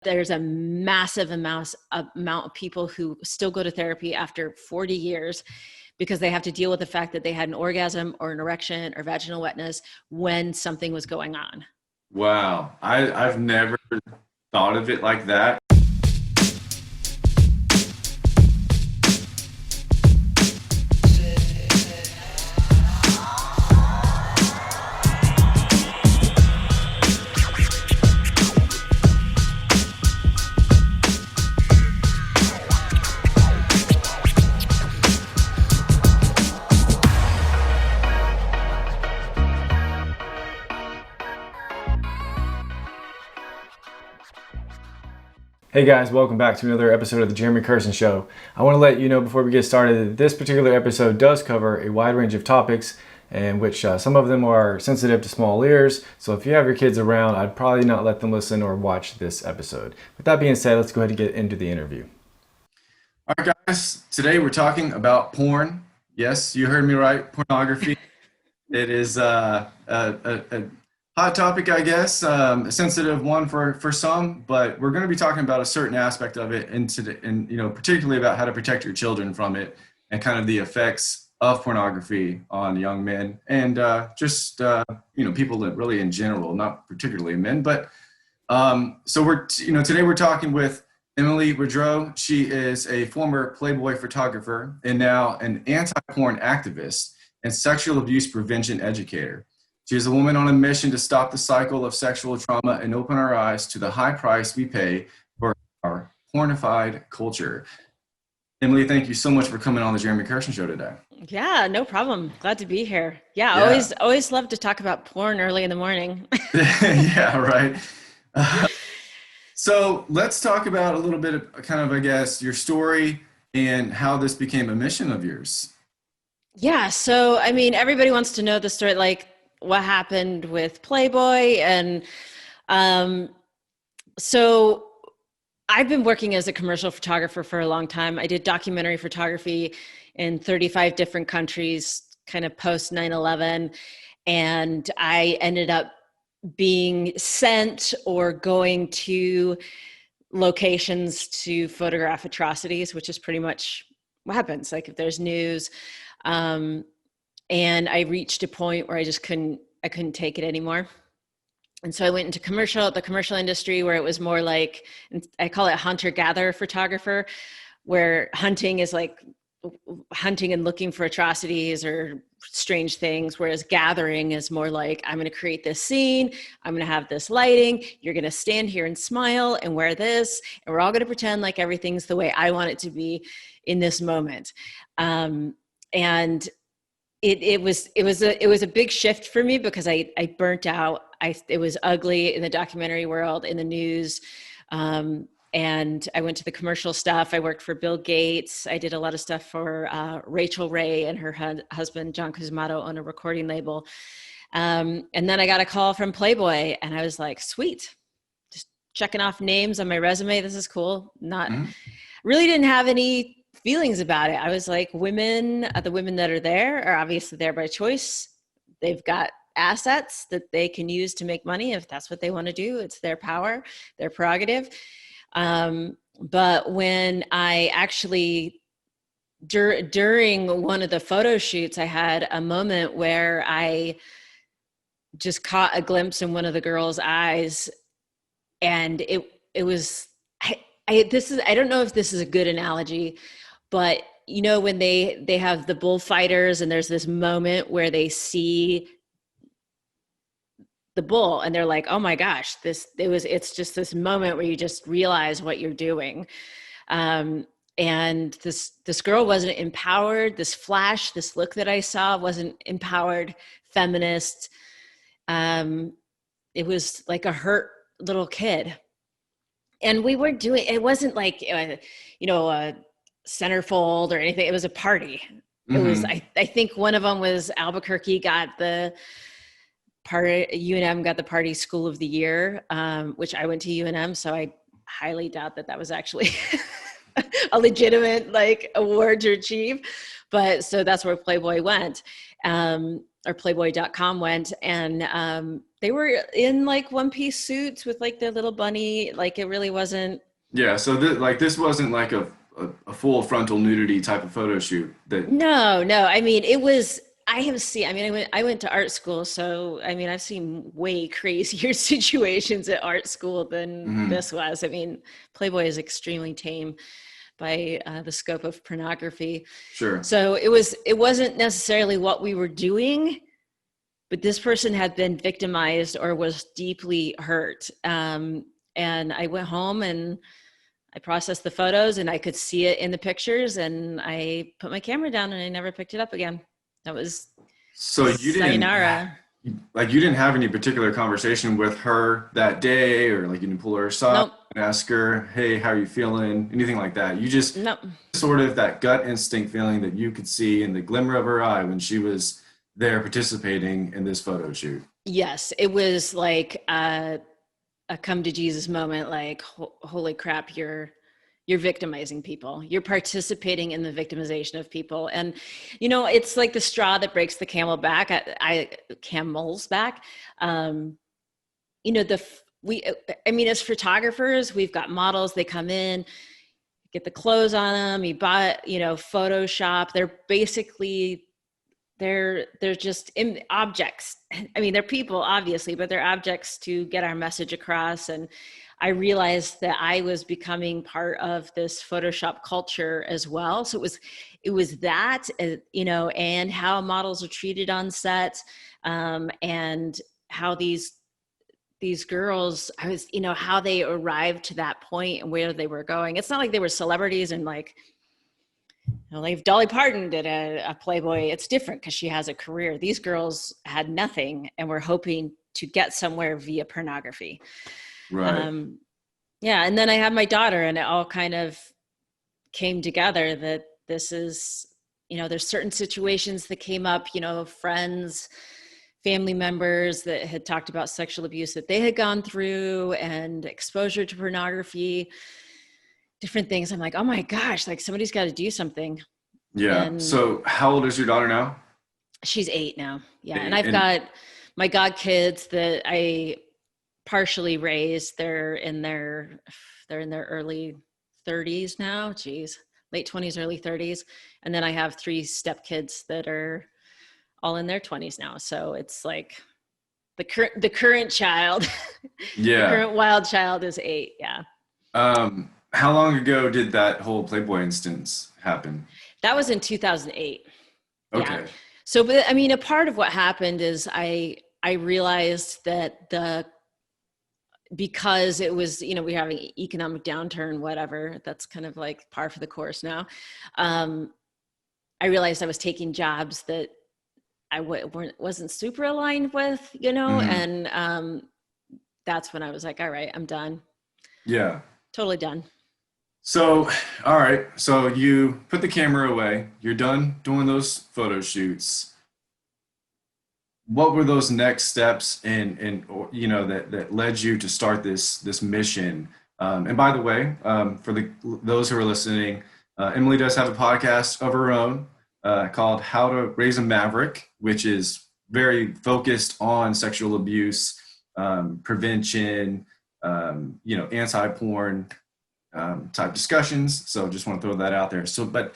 There's a massive amount of people who still go to therapy after 40 years because they have to deal with the fact that they had an orgasm or an erection or vaginal wetness when something was going on. Wow. I've never thought of it like that. Hey guys, welcome back to another episode of the Jeremy Curson Show. I want to let you know before we get started that this particular episode does cover a wide range of topics, in which some of them are sensitive to small ears. So if you have your kids around, I'd probably not let them listen or watch this episode. With that being said, let's go ahead and get into the interview. All right, guys. Today we're talking about porn. Yes, you heard me right. Pornography. It is a hot topic, I guess, a sensitive one for some, but we're going to be talking about a certain aspect of it, and particularly about how to protect your children from it, and kind of the effects of pornography on young men and people that really in general, not particularly men. But today we're talking with Emily Gaudreau. She is a former Playboy photographer and now an anti-porn activist and sexual abuse prevention educator. She is a woman on a mission to stop the cycle of sexual trauma and open our eyes to the high price we pay for our pornified culture. Emily, thank you so much for coming on the Jeremy Curson Show today. Yeah, no problem. Glad to be here. Yeah. Always love to talk about porn early in the morning. Yeah, right. So let's talk about a little bit of kind of, I guess, your story and how this became a mission of yours. Yeah. So, I mean, everybody wants to know the story, like what happened with Playboy. And so I've been working as a commercial photographer for a long time. I did documentary photography in 35 different countries, kind of post 9/11. And I ended up being sent or going to locations to photograph atrocities, which is pretty much what happens. Like if there's news, and I reached a point where I couldn't take it anymore. And so I went into the commercial industry, where it was more like, I call it hunter-gatherer photographer, where hunting is like hunting and looking for atrocities or strange things, whereas gathering is more like, I'm going to create this scene, I'm going to have this lighting, you're going to stand here and smile and wear this, and we're all going to pretend like everything's the way I want it to be in this moment. And it was a big shift for me because I burnt out. It was ugly in the documentary world, in the news. And I went to the commercial stuff. I worked for Bill Gates. I did a lot of stuff for Rachel Ray and her husband, John Cusimano, on a recording label. And then I got a call from Playboy, and I was like, sweet, just checking off names on my resume. This is cool. Really didn't have any feelings about it. I was like, the women that are there are obviously there by choice. They've got assets that they can use to make money. If that's what they want to do, it's their power, their prerogative. But when I actually, during one of the photo shoots, I had a moment where I just caught a glimpse in one of the girls' eyes, and it was, I don't know if this is a good analogy, but you know, when they have the bullfighters and there's this moment where they see the bull and they're like, oh my gosh, it's just this moment where you just realize what you're doing. And this girl wasn't empowered. This look that I saw wasn't empowered, feminist. It was like a hurt little kid. And it wasn't like, a centerfold or anything. It was a party. Mm-hmm. It was, I think one of them was Albuquerque got the party, UNM got the party school of the year, which I went to UNM. So I highly doubt that was actually a legitimate like award to achieve. But so that's where Playboy went. or Playboy.com went, and they were in like one-piece suits with like their little bunny. Like it really wasn't. Yeah. So this wasn't like a full frontal nudity type of photo shoot. That. No, no. I mean, it was. I have seen. I mean, I went to art school, so I mean, I've seen way crazier situations at art school than Mhm. this was. I mean, Playboy is extremely tame by the scope of pornography. Sure. So it wasn't necessarily what we were doing, but this person had been victimized or was deeply hurt. And I went home and I processed the photos and I could see it in the pictures, and I put my camera down and I never picked it up again. That was So you didn't sayonara. like you didn't have any particular conversation with her that day, or like you didn't pull her aside Nope. and ask her, "Hey, how are you feeling?" Anything like that. You just Nope. sort of that gut instinct feeling that you could see in the glimmer of her eye when she was there participating in this photo shoot. Yes, it was like a come to Jesus moment. Like, holy crap, you're victimizing people. You're participating in the victimization of people. And, it's like the straw that breaks the camel's back. You know, as photographers, we've got models, they come in, get the clothes on them, you buy, Photoshop. They're just objects. I mean, they're people obviously, but they're objects to get our message across. And I realized that I was becoming part of this Photoshop culture as well. So it was that, and how models are treated on set, and how these girls, how they arrived to that point and where they were going. It's not like they were celebrities and like if Dolly Parton did a Playboy, it's different because she has a career. These girls had nothing and were hoping to get somewhere via pornography. Right. Yeah. And then I had my daughter, and it all kind of came together that this is, there's certain situations that came up, friends, family members that had talked about sexual abuse that they had gone through, and exposure to pornography, different things. I'm like, oh my gosh, like somebody's got to do something. Yeah. And So how old is your daughter now? she's 8 now. Yeah. And 8. I've And got my god kids that I partially raised. They're in their early 30s now. Geez, late 20s, early 30s. And then I have 3 stepkids that are all in their 20s now. So it's like the current child, the yeah. current wild child is 8. Yeah. How long ago did that whole Playboy instance happen? That was in 2008. Yeah. Okay. So, but I mean, a part of what happened is I realized that because it was, we're having economic downturn, whatever, that's kind of like par for the course now. I realized I was taking jobs that I wasn't super aligned with, Mhm. and that's when I was like, all right, I'm done. Yeah. Totally done. So, all right. So you put the camera away. You're done doing those photo shoots. What were those next steps that led you to start this mission? And by the way, for those who are listening, Emily does have a podcast of her own called "How to Raise a Maverick," which is very focused on sexual abuse prevention, anti-porn type discussions. So just want to throw that out there. So, but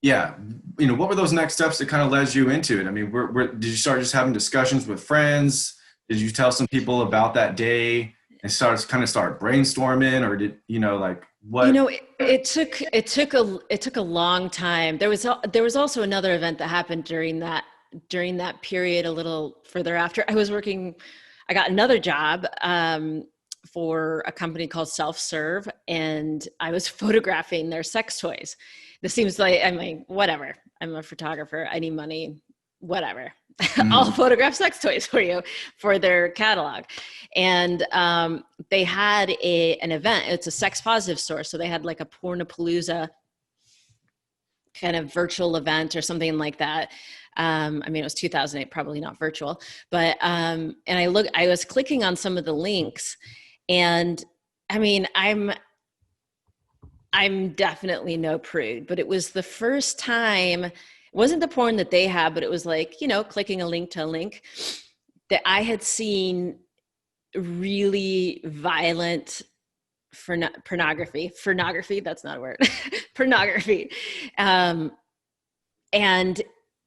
yeah, what were those next steps that kind of led you into it? I mean, did you start just having discussions with friends? Did you tell some people about that day and start brainstorming, or did like what? It took a long time. There was also another event that happened during that period a little further after. I got another job for a company called Self Serve, and I was photographing their sex toys. This seems like, I mean, whatever. I'm a photographer. I need money, whatever. I'll Mhm. photograph sex toys for you for their catalog. And they had an event. It's a sex positive store. So they had like a Pornapalooza kind of virtual event or something like that. I mean, it was 2008, probably not virtual, but, and I was clicking on some of the links, and I mean, I'm definitely no prude, but it was the first time, wasn't the porn that they had, but it was like, you know, clicking a link to a link, that I had seen really violent pornography, that's not a word, pornography. And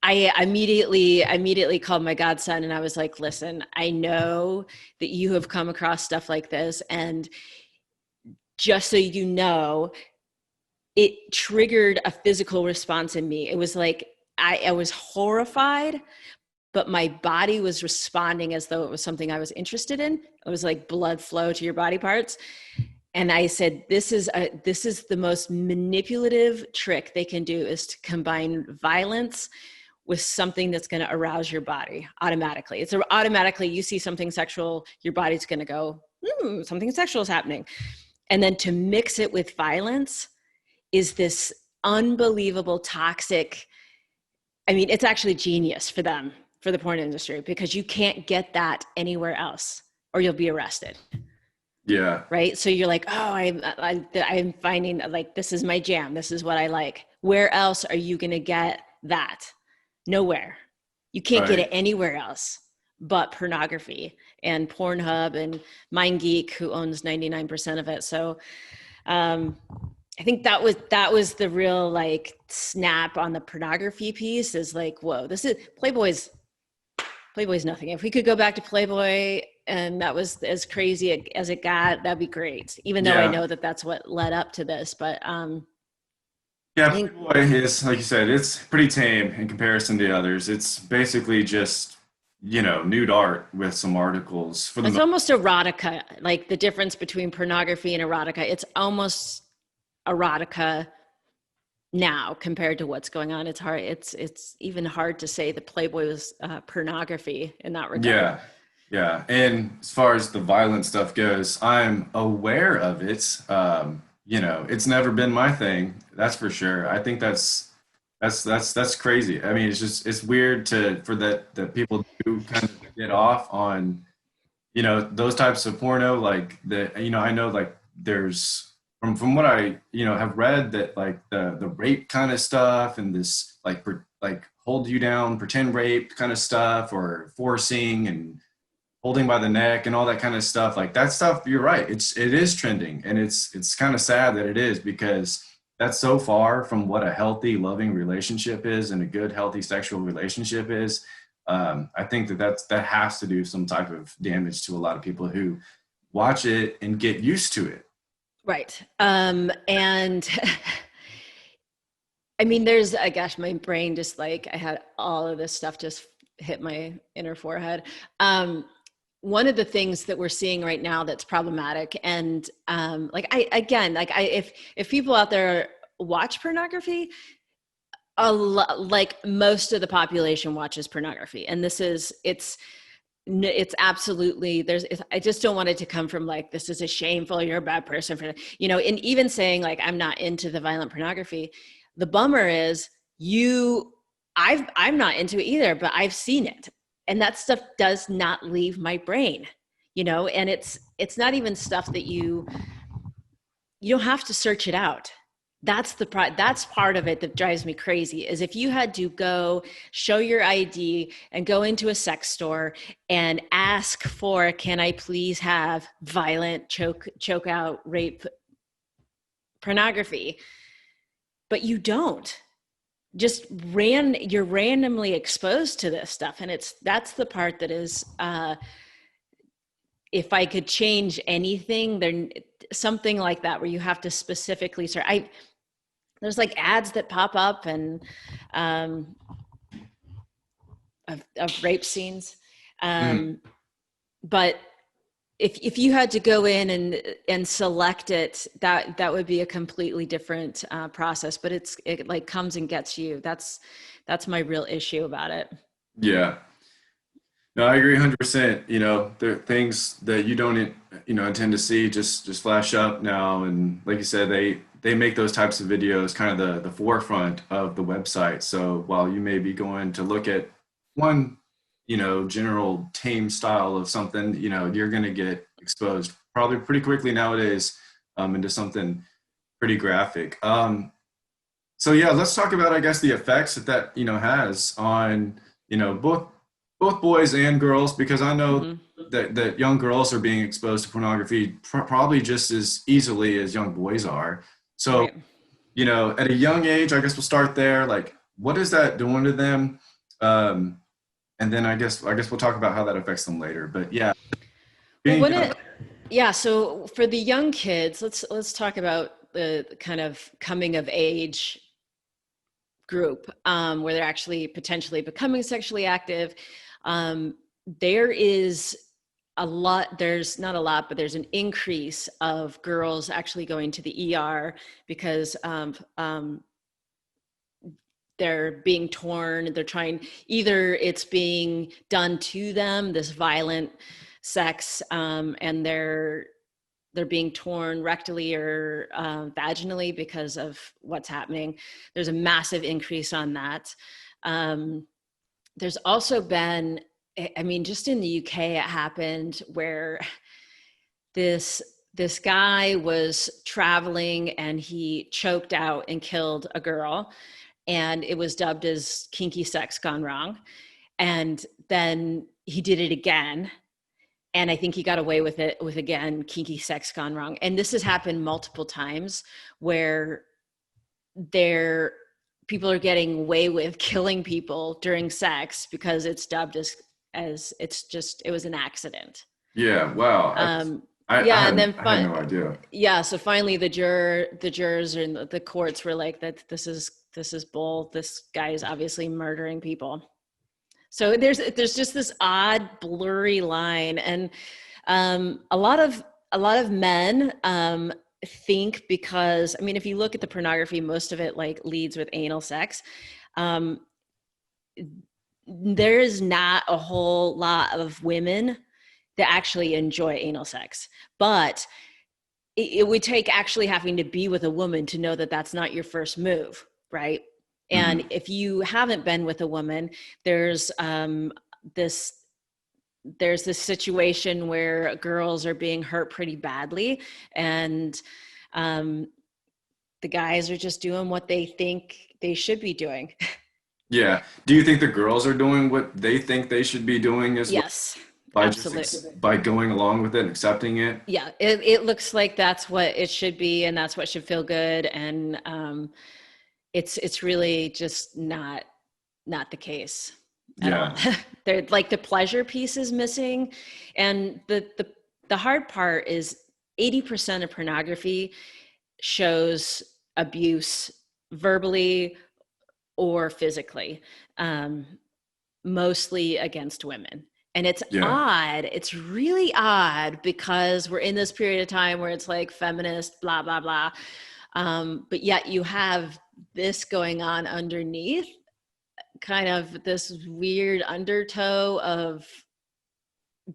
I immediately called my godson, and I was like, listen, I know that you have come across stuff like this, and just so you know, it triggered a physical response in me. It was like, I was horrified, but my body was responding as though it was something I was interested in. It was like blood flow to your body parts. And I said, this is the most manipulative trick they can do, is to combine violence with something that's going to arouse your body automatically. It's automatically, you see something sexual, your body's going to go, something sexual is happening. And then to mix it with violence is this unbelievable toxic, I mean, it's actually genius for them, for the porn industry, because you can't get that anywhere else or you'll be arrested. Yeah. Right. So you're like, oh, I'm finding like, this is my jam. This is what I like. Where else are you going to get that? Nowhere. You can't get it anywhere else but pornography and Pornhub and MindGeek, who owns 99% of it. So I think that was the real like snap on the pornography piece, is like, whoa, this is Playboy's nothing. If we could go back to Playboy and that was as crazy as it got, that'd be great. Even though I know that that's what led up to this, but yeah, Playboy is, like you said, it's pretty tame in comparison to others. It's basically just, you know, nude art with some articles for the it's almost erotica. Like the difference between pornography and erotica, it's almost erotica now compared to what's going on. It's hard. It's even hard to say that Playboy was pornography in that regard. Yeah. And as far as the violent stuff goes, I'm aware of it. You know, it's never been my thing. That's for sure. I think that's crazy. I mean, it's weird for that people do kind of get off on, you know, those types of porno. Like I know like there's from what I, you know, have read, that like the rape kind of stuff and this like hold you down, pretend rape kind of stuff, or forcing and holding by the neck and all that kind of stuff, like that stuff, you're right, it is trending, and it's kind of sad that it is, because that's so far from what a healthy, loving relationship is, and a good, healthy sexual relationship is. I think that has to do some type of damage to a lot of people who watch it and get used to it. Right. And I mean, gosh, my brain just like, I had all of this stuff just hit my inner forehead. One of the things that we're seeing right now that's problematic, and if people out there watch pornography, like most of the population watches pornography, and it's absolutely, I just don't want it to come from like, this is a shameful, you're a bad person for, you know, and even saying like, I'm not into the violent pornography. The bummer is I'm not into it either, but I've seen it. And that stuff does not leave my brain, you know, and it's not even stuff that you don't have to search it out. That's part of it that drives me crazy, is if you had to go show your ID and go into a sex store and ask for, can I please have violent choke out rape pornography, but you don't. You're randomly exposed to this stuff. And that's the part that is, if I could change anything, then something like that, where you have to specifically search. There's like ads that pop up and of rape scenes. But if you had to go in and select it, that would be a completely different process. But it like comes and gets you. That's my real issue about it. Yeah. No, I agree 100%. You know, there are things that you don't, you know, intend to see just flash up now. And like you said, they make those types of videos kind of the forefront of the website. So while you may be going to look at one, you know, general tame style of something, you know, you're going to get exposed probably pretty quickly nowadays into something pretty graphic. So yeah, let's talk about, I guess, the effects that has on both boys and girls, because I know Hmm. that young girls are being exposed to pornography probably just as easily as young boys are. So Right. at a young age, I guess we'll start there. Like, what is that doing to them? Um, and then I guess we'll talk about how that affects them later. But yeah, Well, being when young. it, yeah, so for the young kids, let's talk about the kind of coming of age group, where they're actually potentially becoming sexually active. Um, there is a lot, there's not a lot, but there's an increase of girls actually going to the ER because they're being torn. They're trying, either it's being done to them, this violent sex, and they're being torn rectally or vaginally because of what's happening. There's a massive increase on that. Um, there's also been, I mean, just in the UK, it happened where this this guy was traveling and he choked out and killed a girl, and it was dubbed as kinky sex gone wrong. And then he did it again, and I think he got away with it with, again, kinky sex gone wrong. And this has happened multiple times where there people are getting away with killing people during sex because it's dubbed as it's just, it was an accident. Yeah, wow. um I yeah, and had then I had no idea. yeah, so finally the jurors and the courts were like, that this is bull, this guy is obviously murdering people. So there's just this odd blurry line. And a lot of men think, because I mean, if you look at the pornography, most of it like leads with anal sex. um, there is not a whole lot of women that actually enjoy anal sex, but it would take actually having to be with a woman to know that that's not your first move, right? And Hmm. if you haven't been with a woman, there's this there's this situation where girls are being hurt pretty badly, and um, the guys are just doing what they think they should be doing. Yeah. Do you think the girls are doing what they think they should be doing as well Yes, by just absolutely. by going along with it and accepting it? Yeah, it looks like that's what it should be, and that's what should feel good. And it's really just not the case at all. Yeah. They're like, the pleasure piece is missing. And the hard part is 80% of pornography shows abuse, verbally or physically, um, mostly against women. And it's Yeah. odd. It's really odd because we're in this period of time where it's like feminist, blah, blah, blah. But yet you have this going on underneath, kind of this weird undertow of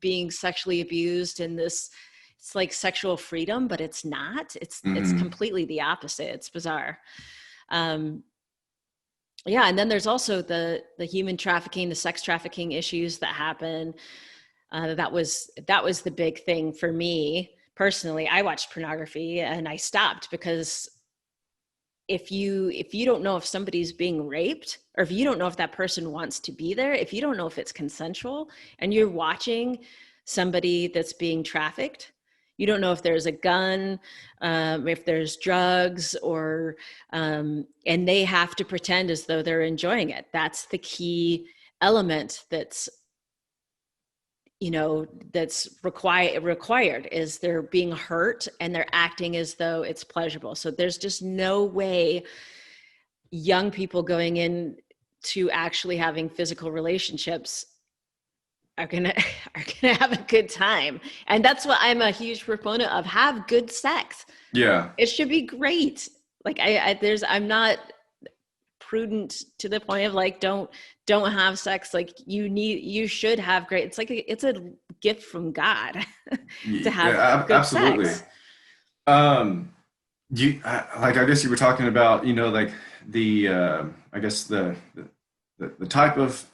being sexually abused, and this, it's like sexual freedom, but it's not. It's Hmm. completely the opposite. It's bizarre. um yeah, and then there's also the human trafficking, the sex trafficking issues that happen. That was the big thing for me personally. I watched pornography and I stopped because if you don't know if somebody's being raped, or if you don't know if that person wants to be there, if you don't know if it's consensual, and you're watching somebody that's being trafficked, you don't know if there's a gun, if there's drugs, or and they have to pretend as though they're enjoying it. That's the key element that's required, is they're being hurt and they're acting as though it's pleasurable. So there's just no way young people going in to actually having physical relationships are gonna are gonna have a good time. And that's what I'm a huge proponent of: have good sex. Yeah. It should be great. Like, I'm not prudent to the point of like, don't have sex. Like, you should have great, it's a gift from God to have Yeah, good absolutely. sex. Um, like, I guess you were talking about, like the I guess the type of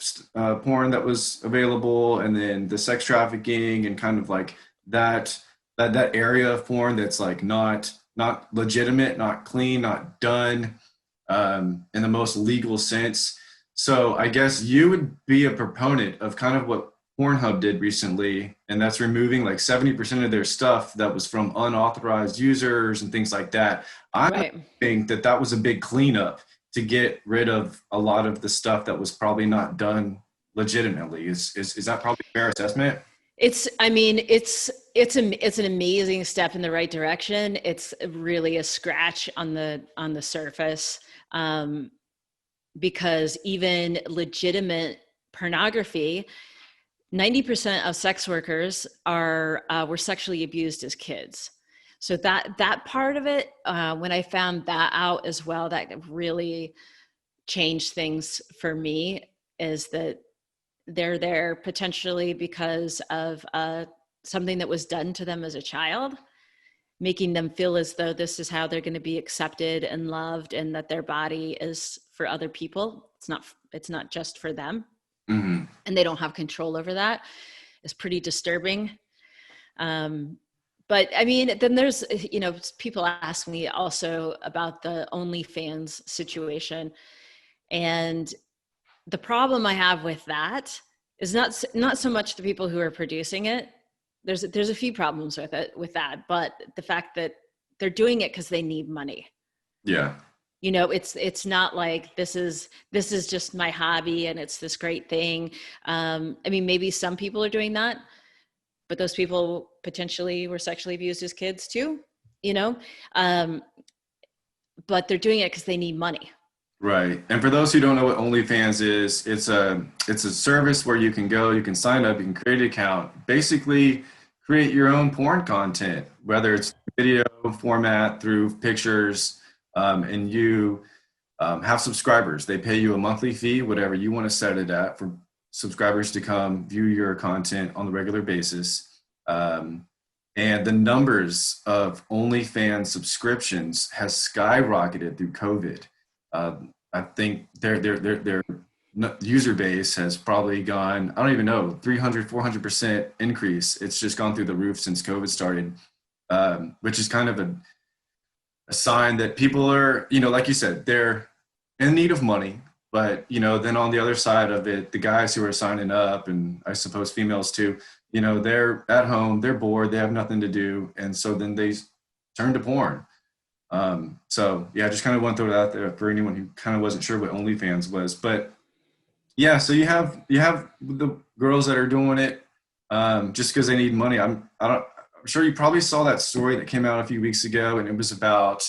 porn that was available, and then the sex trafficking, and kind of like that area of porn that's like not legitimate, not clean, not done. in the most legal sense. So I guess you would be a proponent of kind of what Pornhub did recently, and that's removing like 70% of their stuff that was from unauthorized users and things like that. I Right. think that that was a big cleanup to get rid of a lot of the stuff that was probably not done legitimately. Is that probably a fair assessment? I mean, it's an amazing step in the right direction. It's really a scratch on the surface, because even legitimate pornography, 90% of sex workers were sexually abused as kids. So that part of it, when I found that out as well, that really changed things for me. Is that they're there potentially because of something that was done to them as a child, making them feel as though this is how they're going to be accepted and loved, and that their body is for other people. It's not just for them. Mm-hmm. And they don't have control over that. It's pretty disturbing. But I mean, then there's, people ask me also about the OnlyFans situation. And the problem I have with that is not so much the people who are producing it. There's a few problems with that, but the fact that they're doing it because they need money. Yeah. It's not like this is just my hobby and it's this great thing. I mean, maybe some people are doing that, but those people potentially were sexually abused as kids too, um, but they're doing it because they need money. Right. And for those who don't know what OnlyFans is, it's a service where you can go, you can sign up, you can create an account, basically create your own porn content, whether it's video format through pictures, and you have subscribers. They pay you a monthly fee, whatever you want to set it at, for subscribers to come view your content on a regular basis. And the numbers of OnlyFans subscriptions has skyrocketed through COVID. I think their user base has probably gone, I don't even know, 300, 400% increase. It's just gone through the roof since COVID started, which is kind of a sign that people are, like you said, they're in need of money. But, then on the other side of it, the guys who are signing up, and I suppose females too, they're at home, they're bored, they have nothing to do. And so then they turn to porn. So yeah, I just kind of want to throw it out there for anyone who kind of wasn't sure what OnlyFans was. But yeah, so you have the girls that are doing it just because they need money. I'm sure you probably saw that story that came out a few weeks ago, and it was about,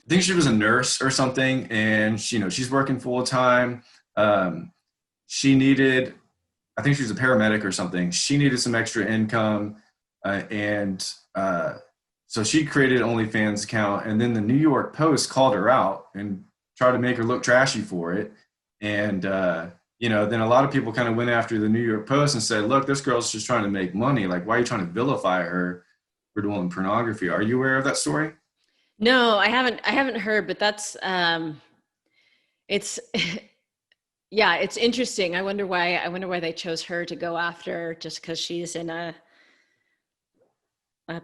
I think she was a nurse or something, and she's working full time. She needed, I think she was a paramedic or something. She needed some extra income, and so she created an OnlyFans account, and then the New York Post called her out and tried to make her look trashy for it. And then a lot of people kind of went after the New York Post and said, "Look, this girl's just trying to make money. Like, why are you trying to vilify her for doing pornography?" Are you aware of that story? No, I haven't heard, but that's it's yeah, it's interesting. I wonder why they chose her to go after, just because she's in a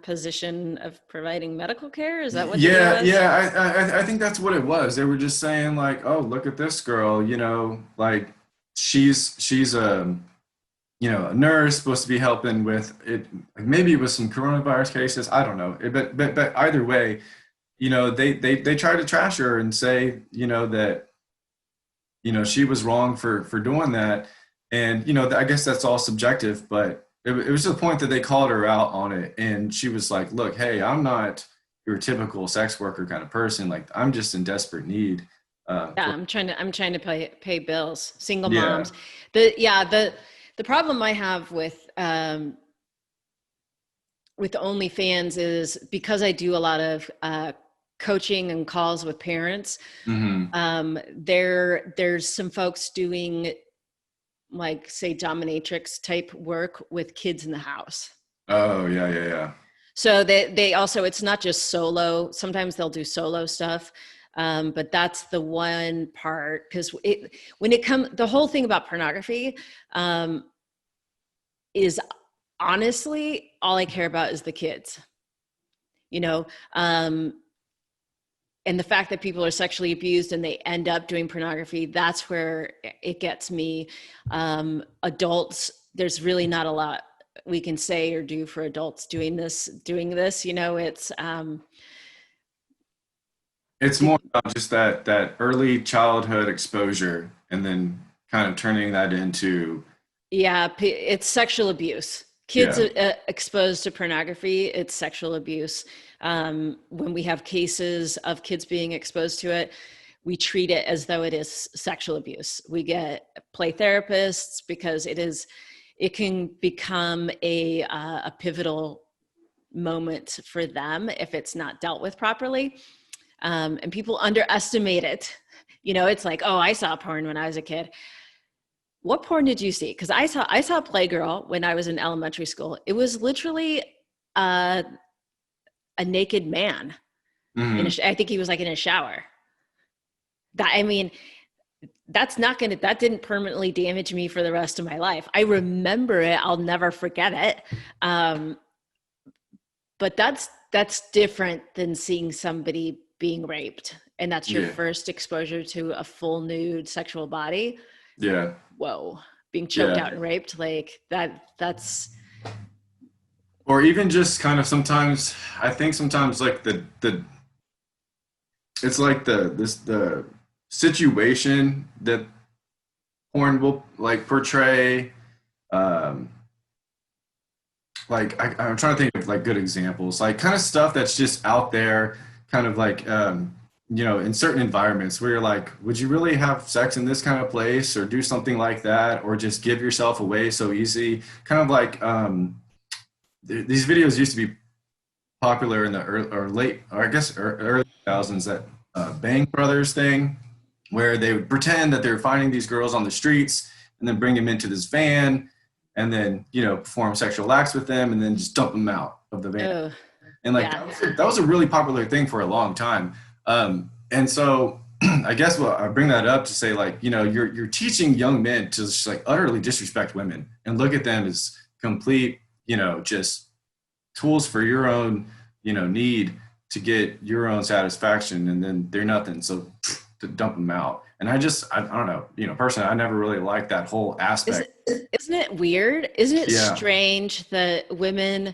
position of providing medical care. Is that what the deal Yeah, is? yeah. I think that's what it was. They were just saying like, "Oh, look at this girl. Like she's a nurse supposed to be helping with it. Maybe it was some coronavirus cases. I don't know. But either way, they tried to trash her and say, that she was wrong for doing that. And I guess that's all subjective, but it was to the point that they called her out on it, and she was like, "Look, hey, I'm not your typical sex worker kind of person. Like, I'm just in desperate need." Yeah, For I'm trying to pay bills. Single Yeah. moms. The problem I have with OnlyFans is, because I do a lot of coaching and calls with parents. Hmm. There's some folks doing, like, say, dominatrix type work with kids in the house. Oh, yeah, yeah, yeah. So they also, it's not just solo. Sometimes they'll do solo stuff. But that's the one part, because the whole thing about pornography is, honestly, all I care about is the kids, you know? and the fact that people are sexually abused and they end up doing pornography, that's where it gets me. Adults, there's really not a lot we can say or do for adults doing this, It's more about just that early childhood exposure, and then kind of turning that into yeah, it's sexual abuse. Kids yeah, exposed to pornography, it's sexual abuse. When we have cases of kids being exposed to it, we treat it as though it is sexual abuse. We get play therapists because it can become a pivotal moment for them if it's not dealt with properly. And people underestimate it. It's like, oh, I saw porn when I was a kid. What porn did you see? Because I saw Playgirl when I was in elementary school. It was literally a naked man. mhm, I think he was like in a shower. That didn't permanently damage me for the rest of my life. I remember it. I'll never forget it. But that's different than seeing somebody being raped, and that's your yeah, first exposure to a full nude sexual body. yeah, Whoa, being choked yeah. out and raped, like that's Or even just kind of sometimes, I think sometimes like the it's like the situation that porn will like portray. Um, like I'm trying to think of like good examples, like kind of stuff that's just out there, kind of like in certain environments where you're like, would you really have sex in this kind of place, or do something like that, or just give yourself away so easy? Kind of like these videos used to be popular in the early, or late, or I guess early 2000s, that Bang Brothers thing, where they would pretend that they're finding these girls on the streets and then bring them into this van, and then perform sexual acts with them, and then just dump them out of the van. oh And like yeah. that was a really popular thing for a long time. And so I guess I bring that up to say, like, you're teaching young men to just like utterly disrespect women and look at them as complete, just tools for your own, need to get your own satisfaction, and then they're nothing. So to dump them out. And I don't know, personally, I never really liked that whole aspect. Isn't it weird? Isn't it Yeah. strange that women?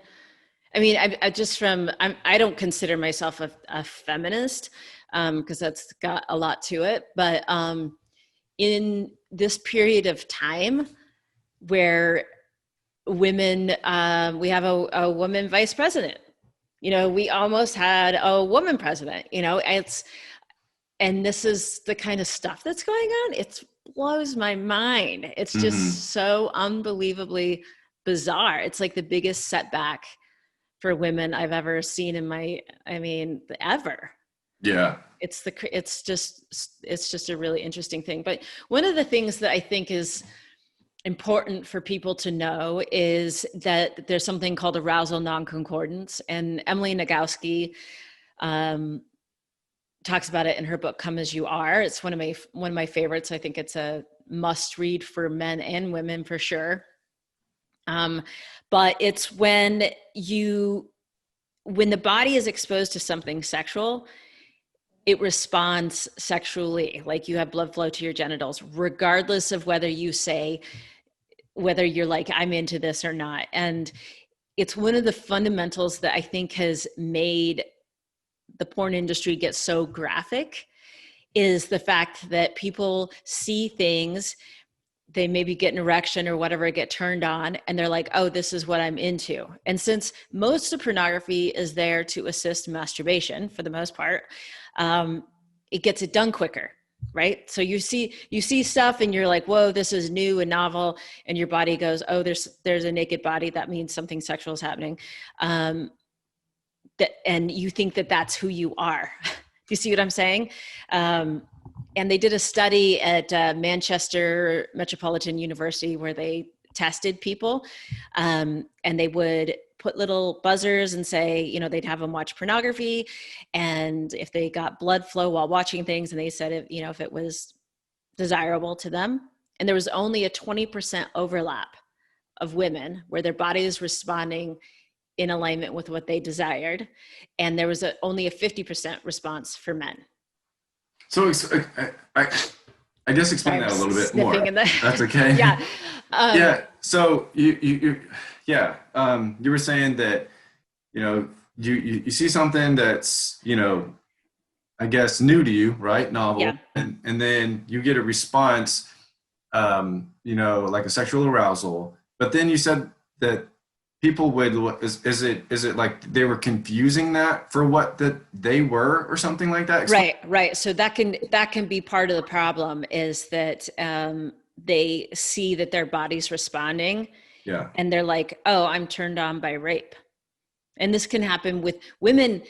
I mean, I don't consider myself a feminist, because that's got a lot to it. But in this period of time where women, we have a woman vice president. We almost had a woman president. And this is the kind of stuff that's going on. It blows my mind. It's Hmm. just so unbelievably bizarre. It's like the biggest setback for women I've ever seen ever. Yeah. It's just a really interesting thing. But one of the things that I think is important for people to know is that there's something called arousal non-concordance, and Emily Nagoski talks about it in her book Come As You Are. It's one of my favorites. I think it's a must read for men and women for sure. But it's when the body is exposed to something sexual, it responds sexually, like you have blood flow to your genitals, regardless of whether you're like, I'm into this or not. And it's one of the fundamentals that I think has made the porn industry get so graphic, is the fact that people see things, they maybe get an erection or whatever, get turned on, and they're like, oh, this is what I'm into. And since most of pornography is there to assist masturbation for the most part, it gets it done quicker, right? So you see stuff and you're like, whoa, this is new and novel, and your body goes, oh, there's a naked body, that means something sexual is happening. And you think that that's who you are. Do you see what I'm saying? And they did a study at Manchester Metropolitan University where they tested people, and they would put little buzzers and say, they'd have them watch pornography, and if they got blood flow while watching things, and they said if it was desirable to them, and there was only a 20% overlap of women where their body is responding in alignment with what they desired. And there was only a 50% response for men. So I guess explain that a little bit more. That's okay. Yeah. Yeah. So you were saying that, you see something that's, I guess new to you, right? Novel. Yeah. And then you get a response, like a sexual arousal. But then you said that people would, is it like they were confusing that for what that they were or something like that? Right. So that can be part of the problem, is that they see that their body's responding. Yeah. And they're like, oh, I'm turned on by rape. And this can happen with women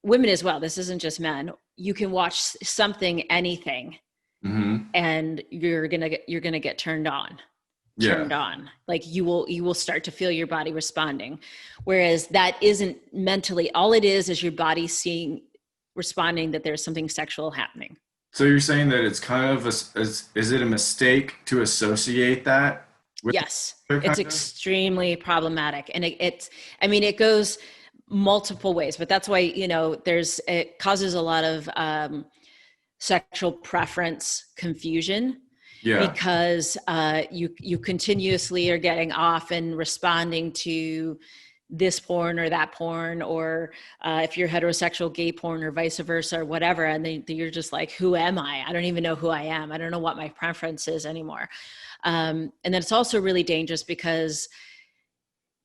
as well. This isn't just men. You can watch something, anything, mm-hmm. and you're gonna get turned on. Like you will start to feel your body responding, whereas that isn't mentally. All it is your body responding that there's something sexual happening. So you're saying that it's kind of is it a mistake to associate that with? Yes, it's extremely problematic, and it goes multiple ways, but that's why it causes a lot of sexual preference confusion. Yeah. Because you continuously are getting off and responding to this porn or that porn, or if you're heterosexual, gay porn, or vice versa, or whatever, and then you're just like, who am I? I don't even know who I am. I don't know what my preference is anymore. And then it's also really dangerous because,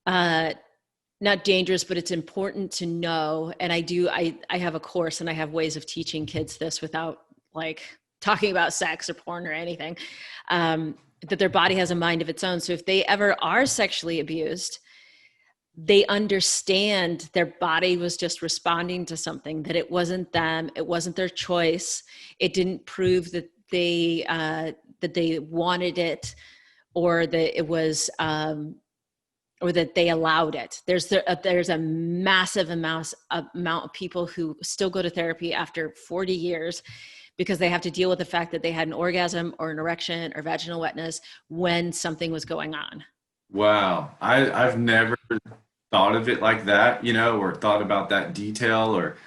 not dangerous, but it's important to know. And I have a course, and I have ways of teaching kids this without like talking about sex or porn or anything, that their body has a mind of its own. So if they ever are sexually abused, they understand their body was just responding to something, that it wasn't them, it wasn't their choice. It didn't prove that they wanted it, or that it was, or that they allowed it. There's a massive amount of people who still go to therapy after 40 years because they have to deal with the fact that they had an orgasm or an erection or vaginal wetness when something was going on. Wow. I've never thought of it like that, or thought about that detail, or,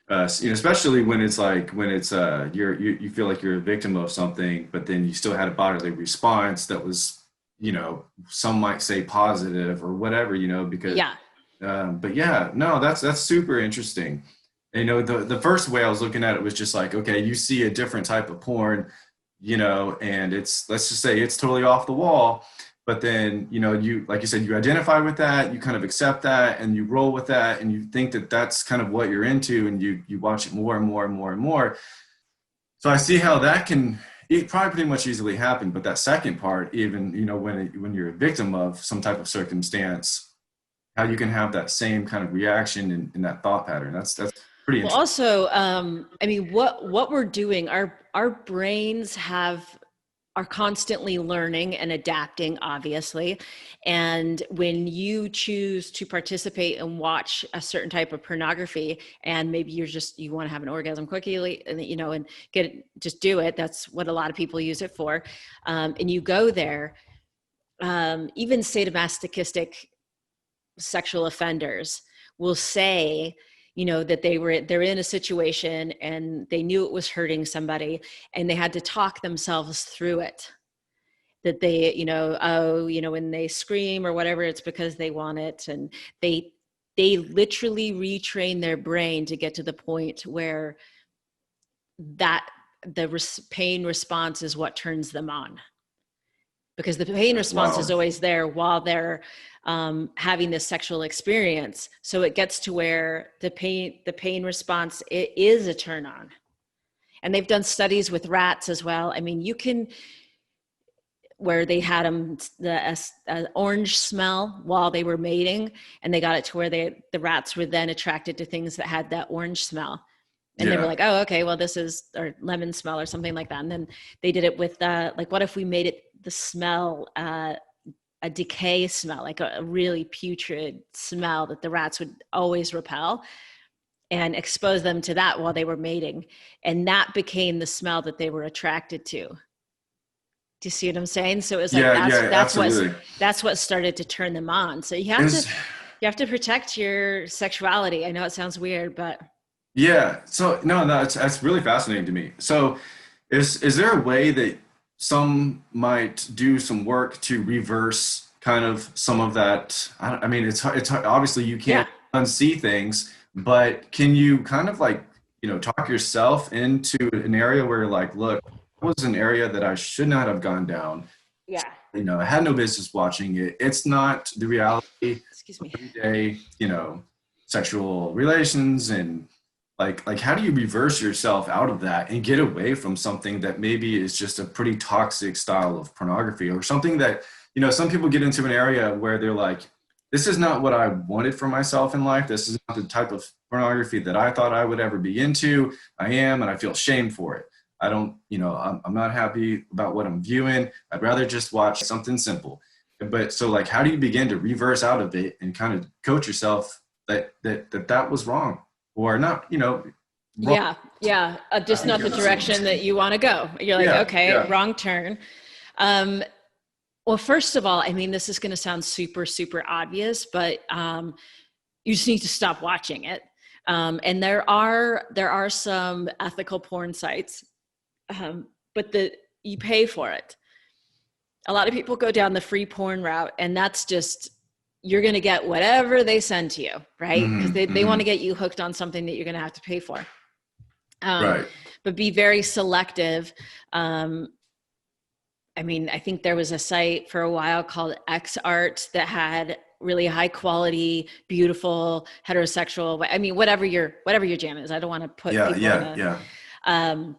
especially when it's you feel like you're a victim of something, but then you still had a bodily response that was, some might say positive or whatever, because, yeah. But yeah, no, that's super interesting. The first way I was looking at it was just like, okay, you see a different type of porn, and let's just say it's totally off the wall. But then, you, like you said, you identify with that, you kind of accept that, and you roll with that, and you think that that's kind of what you're into, and you watch it more and more and more and more. So I see how that can probably pretty much easily happen. But that second part, even, when you're a victim of some type of circumstance, how you can have that same kind of reaction in that thought pattern. That's pretty interesting. Well, also, what we're doing, our brains are constantly learning and adapting, obviously. And when you choose to participate and watch a certain type of pornography, and maybe you want to have an orgasm quickly, and just do it. That's what a lot of people use it for. And you go there, even sadomasochistic sexual offenders will say, that they're in a situation and they knew it was hurting somebody, and they had to talk themselves through it. That they, when they scream or whatever, it's because they want it. And they literally retrain their brain to get to the point where that the pain response is what turns them on. Because the pain response is always there while they're having this sexual experience. So it gets to where the pain response, it is a turn on. And they've done studies with rats as well. I mean, where they had them the orange smell while they were mating, and they got it to where the rats were then attracted to things that had that orange smell. And they were like, oh, okay, well, this is or lemon smell or something like that. And then they did it with what if we made it the smell, a decay smell, like a really putrid smell that the rats would always repel, and expose them to that while they were mating. And that became the smell that they were attracted to. Do you see what I'm saying? So it was like, that's what started to turn them on. So you have You have to protect your sexuality. I know it sounds weird, but Yeah. So no, that's really fascinating to me. So is there a way that some might do some work to reverse kind of some of that? I mean, it's hard, obviously you yeah. can't unsee things, but can you kind of like, talk yourself into an area where you're like, look, that was an area that I should not have gone down. Yeah. I had no business watching it. It's not the reality Excuse me. everyday, sexual relations and like how do you reverse yourself out of that and get away from something that maybe is just a pretty toxic style of pornography or something that, some people get into an area where they're like, this is not what I wanted for myself in life. This is not the type of pornography that I thought I would ever be into. I am, and I feel shame for it. I don't, I'm not happy about what I'm viewing. I'd rather just watch something simple. But so like, how do you begin to reverse out of it and kind of coach yourself that was wrong or not, wrong? Just not the direction that you want to go. You're like, okay, wrong turn. Well, first of all, I mean, this is going to sound super, super obvious, but you just need to stop watching it. And there are some ethical porn sites, but you pay for it. A lot of people go down the free porn route, and that's just, you're going to get whatever they send to you, right? Because they want to get you hooked on something that you're going to have to pay for. Right. But be very selective. I mean, I think there was a site for a while called X Art that had really high quality, beautiful, heterosexual. I mean, whatever your jam is. I don't want to put people in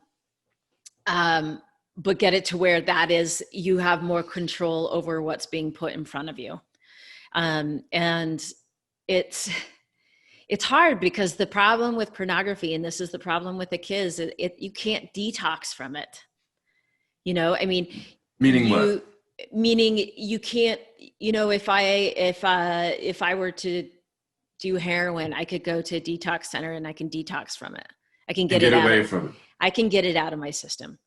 but get it to where that is, you have more control over what's being put in front of you. And it's hard because the problem with pornography, and this is the problem with the kids, you can't detox from it. I mean, meaning what? Meaning you can't, if I were to do heroin, I could go to a detox center and I can detox from it. I can get away from it. I can get it out of my system.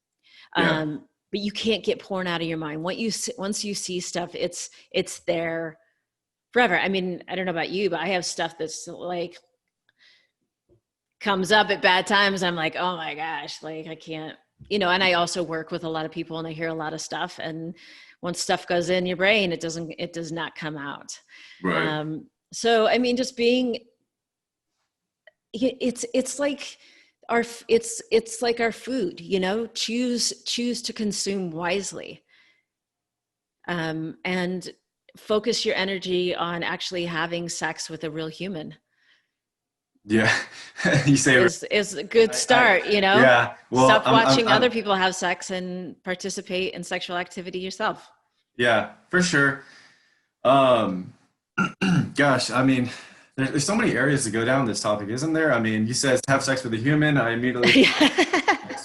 Yeah. But you can't get porn out of your mind. Once you see stuff, it's there forever. I mean, I don't know about you, but I have stuff that's like comes up at bad times. I'm like, oh my gosh, like I can't, and I also work with a lot of people and I hear a lot of stuff. And once stuff goes in your brain, it does not come out. Right. So, I mean, just being, it's like it's like our food, choose to consume wisely. And focus your energy on actually having sex with a real human. Yeah. You say is a good start, Yeah. Well, stop watching other people have sex and participate in sexual activity yourself. Yeah, for sure. Gosh, I mean, there's so many areas to go down this topic, isn't there? I mean, you said have sex with a human. I immediately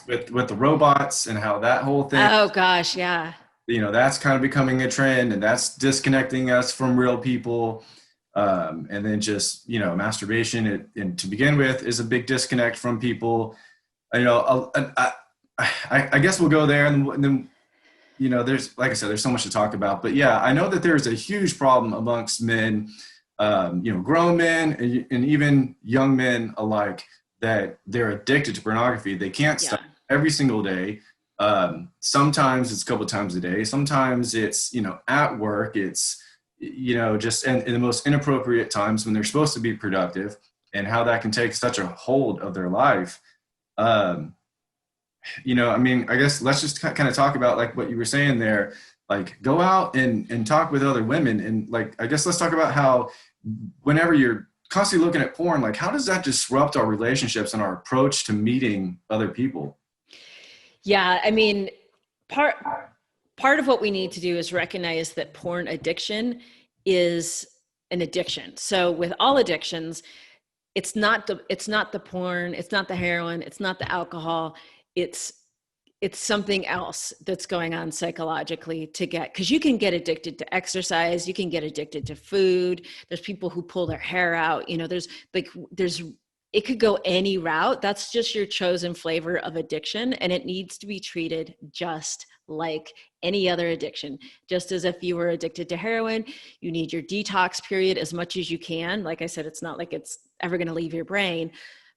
with the robots and how that whole thing. Oh gosh, yeah. That's kind of becoming a trend, and that's disconnecting us from real people. And then just masturbation, and to begin with, is a big disconnect from people. I guess we'll go there, and then there's, like I said, there's so much to talk about. But yeah, I know that there's a huge problem amongst men, grown men and even young men alike, that they're addicted to pornography. They can't stop every single day. Sometimes it's a couple of times a day. Sometimes it's, at work. It's, just in the most inappropriate times when they're supposed to be productive, and how that can take such a hold of their life. I mean, I guess let's just kind of talk about like what you were saying there, like go out and talk with other women. And like, I guess let's talk about how whenever you're constantly looking at porn, like how does that disrupt our relationships and our approach to meeting other people? Yeah. I mean, part of what we need to do is recognize that porn addiction is an addiction. So with all addictions, it's not the porn, it's not the heroin, it's not the alcohol. It's something else that's going on psychologically because you can get addicted to exercise, you can get addicted to food. There's people who pull their hair out, it could go any route. That's just your chosen flavor of addiction, and it needs to be treated just like any other addiction. Just as if you were addicted to heroin, you need your detox period as much as you can. Like I said, it's not like it's ever going to leave your brain,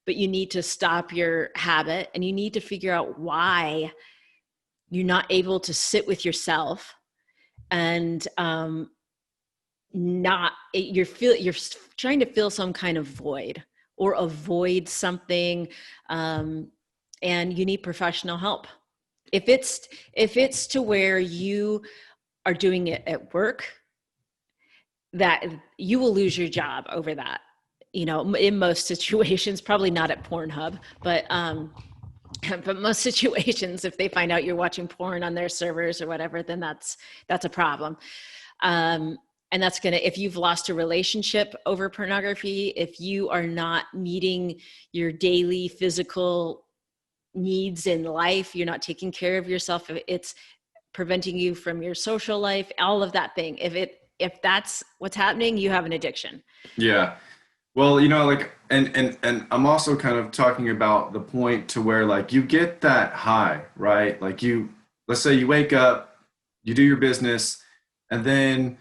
but you need to stop your habit, and you need to figure out why you're not able to sit with yourself and you're trying to fill some kind of void or avoid something, and you need professional help. If it's to where you are doing it at work, that you will lose your job over that, in most situations. Probably not at Pornhub, but most situations, if they find out you're watching porn on their servers or whatever, then that's a problem. And that's if you've lost a relationship over pornography, if you are not meeting your daily physical needs in life, you're not taking care of yourself, it's preventing you from your social life, all of that thing. If that's what's happening, you have an addiction. Yeah. Well, like, and I'm also kind of talking about the point to where, like, you get that high, right? Like, let's say you wake up, you do your business, and then,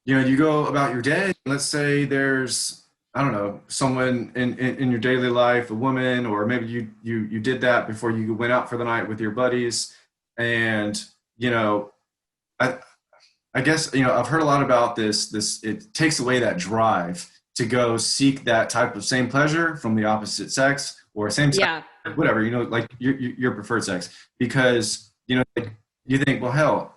you go about your day. Let's say there's, I don't know, someone in your daily life, a woman, or maybe you did that before you went out for the night with your buddies. And, I guess, I've heard a lot about this, it takes away that drive to go seek that type of same pleasure from the opposite sex, or same sex, whatever, like your preferred sex, because, like, you think, well, hell,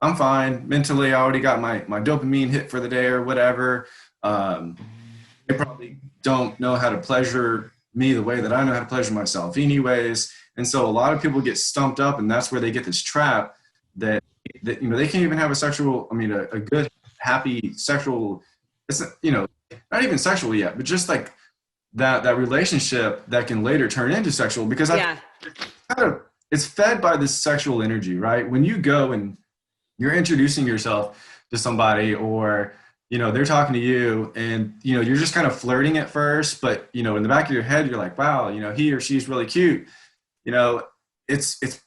I'm fine mentally. I already got my dopamine hit for the day or whatever. They probably don't know how to pleasure me the way that I know how to pleasure myself anyways. And so a lot of people get stumped up, and that's where they get this trap that they can't even have a good, happy sexual, it's, not even sexual yet, but just like that relationship that can later turn into sexual, because it's fed by this sexual energy, right? When you go and you're introducing yourself to somebody, or, they're talking to you, and, you're just kind of flirting at first, but, in the back of your head, you're like, wow, he or she's really cute. It's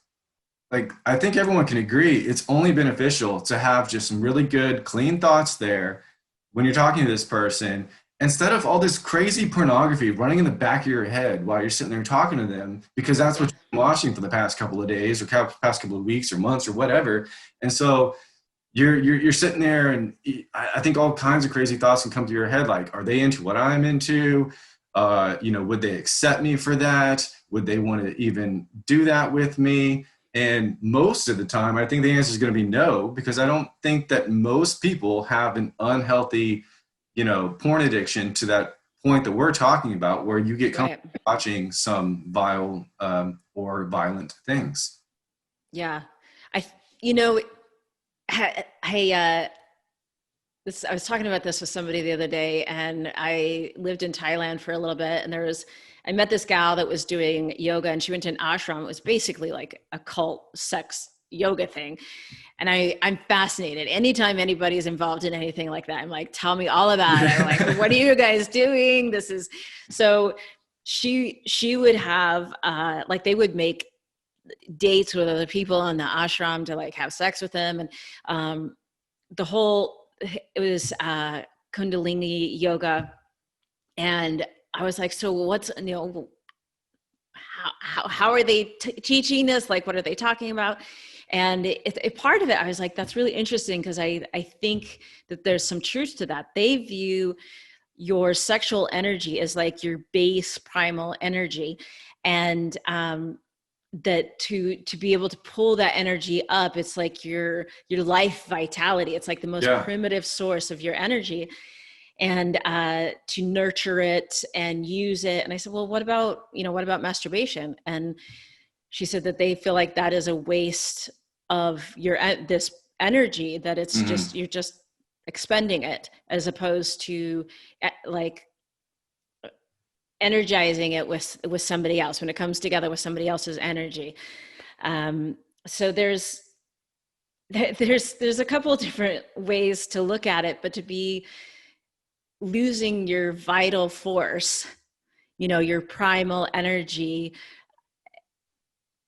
like, I think everyone can agree, it's only beneficial to have just some really good, clean thoughts there when you're talking to this person, instead of all this crazy pornography running in the back of your head while you're sitting there talking to them, because that's what you're watching for the past couple of days or past couple of weeks or months or whatever. And so you're sitting there, and I think all kinds of crazy thoughts can come to your head, like, are they into what I'm into? Would they accept me for that? Would they want to even do that with me? And most of the time, I think the answer is going to be no, because I don't think that most people have an unhealthy, porn addiction to that point that we're talking about, where you get comfortable watching some vile or violent things. Yeah. I was talking about this with somebody the other day, and I lived in Thailand for a little bit, and I met this gal that was doing yoga, and she went to an ashram. It was basically like a cult sex yoga thing. And I'm fascinated. Anytime anybody's involved in anything like that, I'm like, tell me all about it. Like, what are you guys doing? So she would have, they would make dates with other people in the ashram to like have sex with them. And it was Kundalini yoga. And I was like, so what's, how are they teaching this? Like, what are they talking about? And a part of it, I was like, that's really interesting, because I think that there's some truth to that. They view your sexual energy as like your base primal energy. And that to be able to pull that energy up, it's like your life vitality. It's like the most primitive source of your energy. And to nurture it and use it. And I said, well, what about masturbation? And she said that they feel like that is a waste of this energy, that it's just, you're just expending it, as opposed to like energizing it with somebody else, when it comes together with somebody else's energy. So there's a couple of different ways to look at it, but to be losing your vital force, your primal energy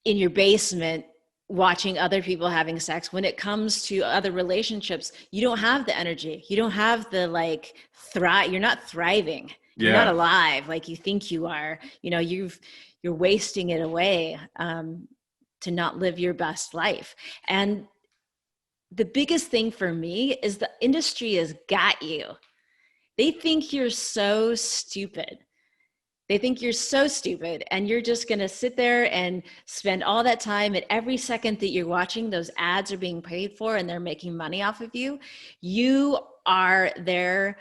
in your basement watching other people having sex. When it comes to other relationships, you don't have the energy. You don't have the like thrive. You're not thriving. You're not Yeah. alive like you think you are. You know, you're wasting it away to not live your best life. And the biggest thing for me is the industry has got you. They think you're so stupid. They think you're so stupid, and you're just going to sit there and spend all that time, and every second that you're watching, those ads are being paid for and they're making money off of you. You are their,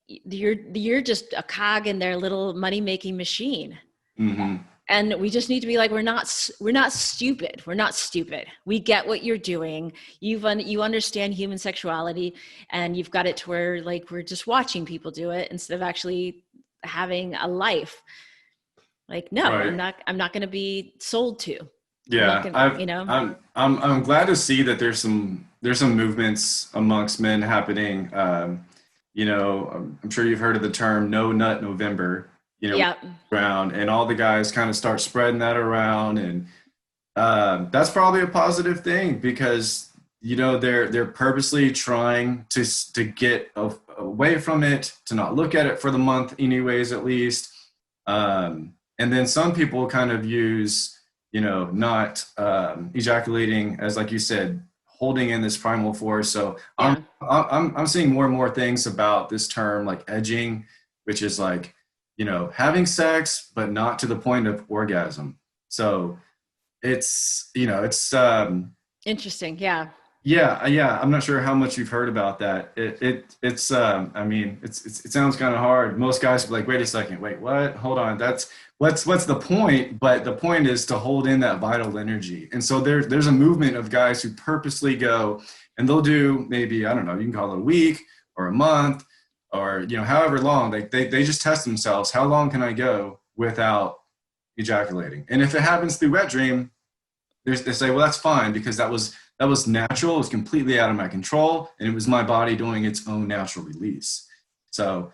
you're just a cog in their little money-making machine. Mm-hmm. And we just need to be like, we're not stupid. We're not stupid. We get what you're doing. You understand human sexuality, and you've got it to where like we're just watching people do it instead of actually having a life. Like, no, Right. I'm not going to be sold to. Yeah, I'm glad to see that there's some movements amongst men happening. I'm sure you've heard of the term "No Nut November." Yeah. Around, and all the guys kind of start spreading that around, and that's probably a positive thing because they're purposely trying to get away from it, to not look at it for the month, anyways, at least. And then some people kind of use not ejaculating as, like you said, holding in this primal force. So Yeah. I'm seeing more and more things about this term like edging, which is like, having sex, but not to the point of orgasm. So it's Interesting. Yeah. yeah. I'm not sure how much you've heard about that. I mean, it sounds kind of hard. Most guys be like, wait a second, wait, what? Hold on. What's the point? But the point is to hold in that vital energy. And so there's a movement of guys who purposely go and they'll do maybe, I don't know, you can call it a week or a month or, however long. They just test themselves. How long can I go without ejaculating? And if it happens through wet dream, they say, well, that's fine because that was natural. It was completely out of my control, and it was my body doing its own natural release. So,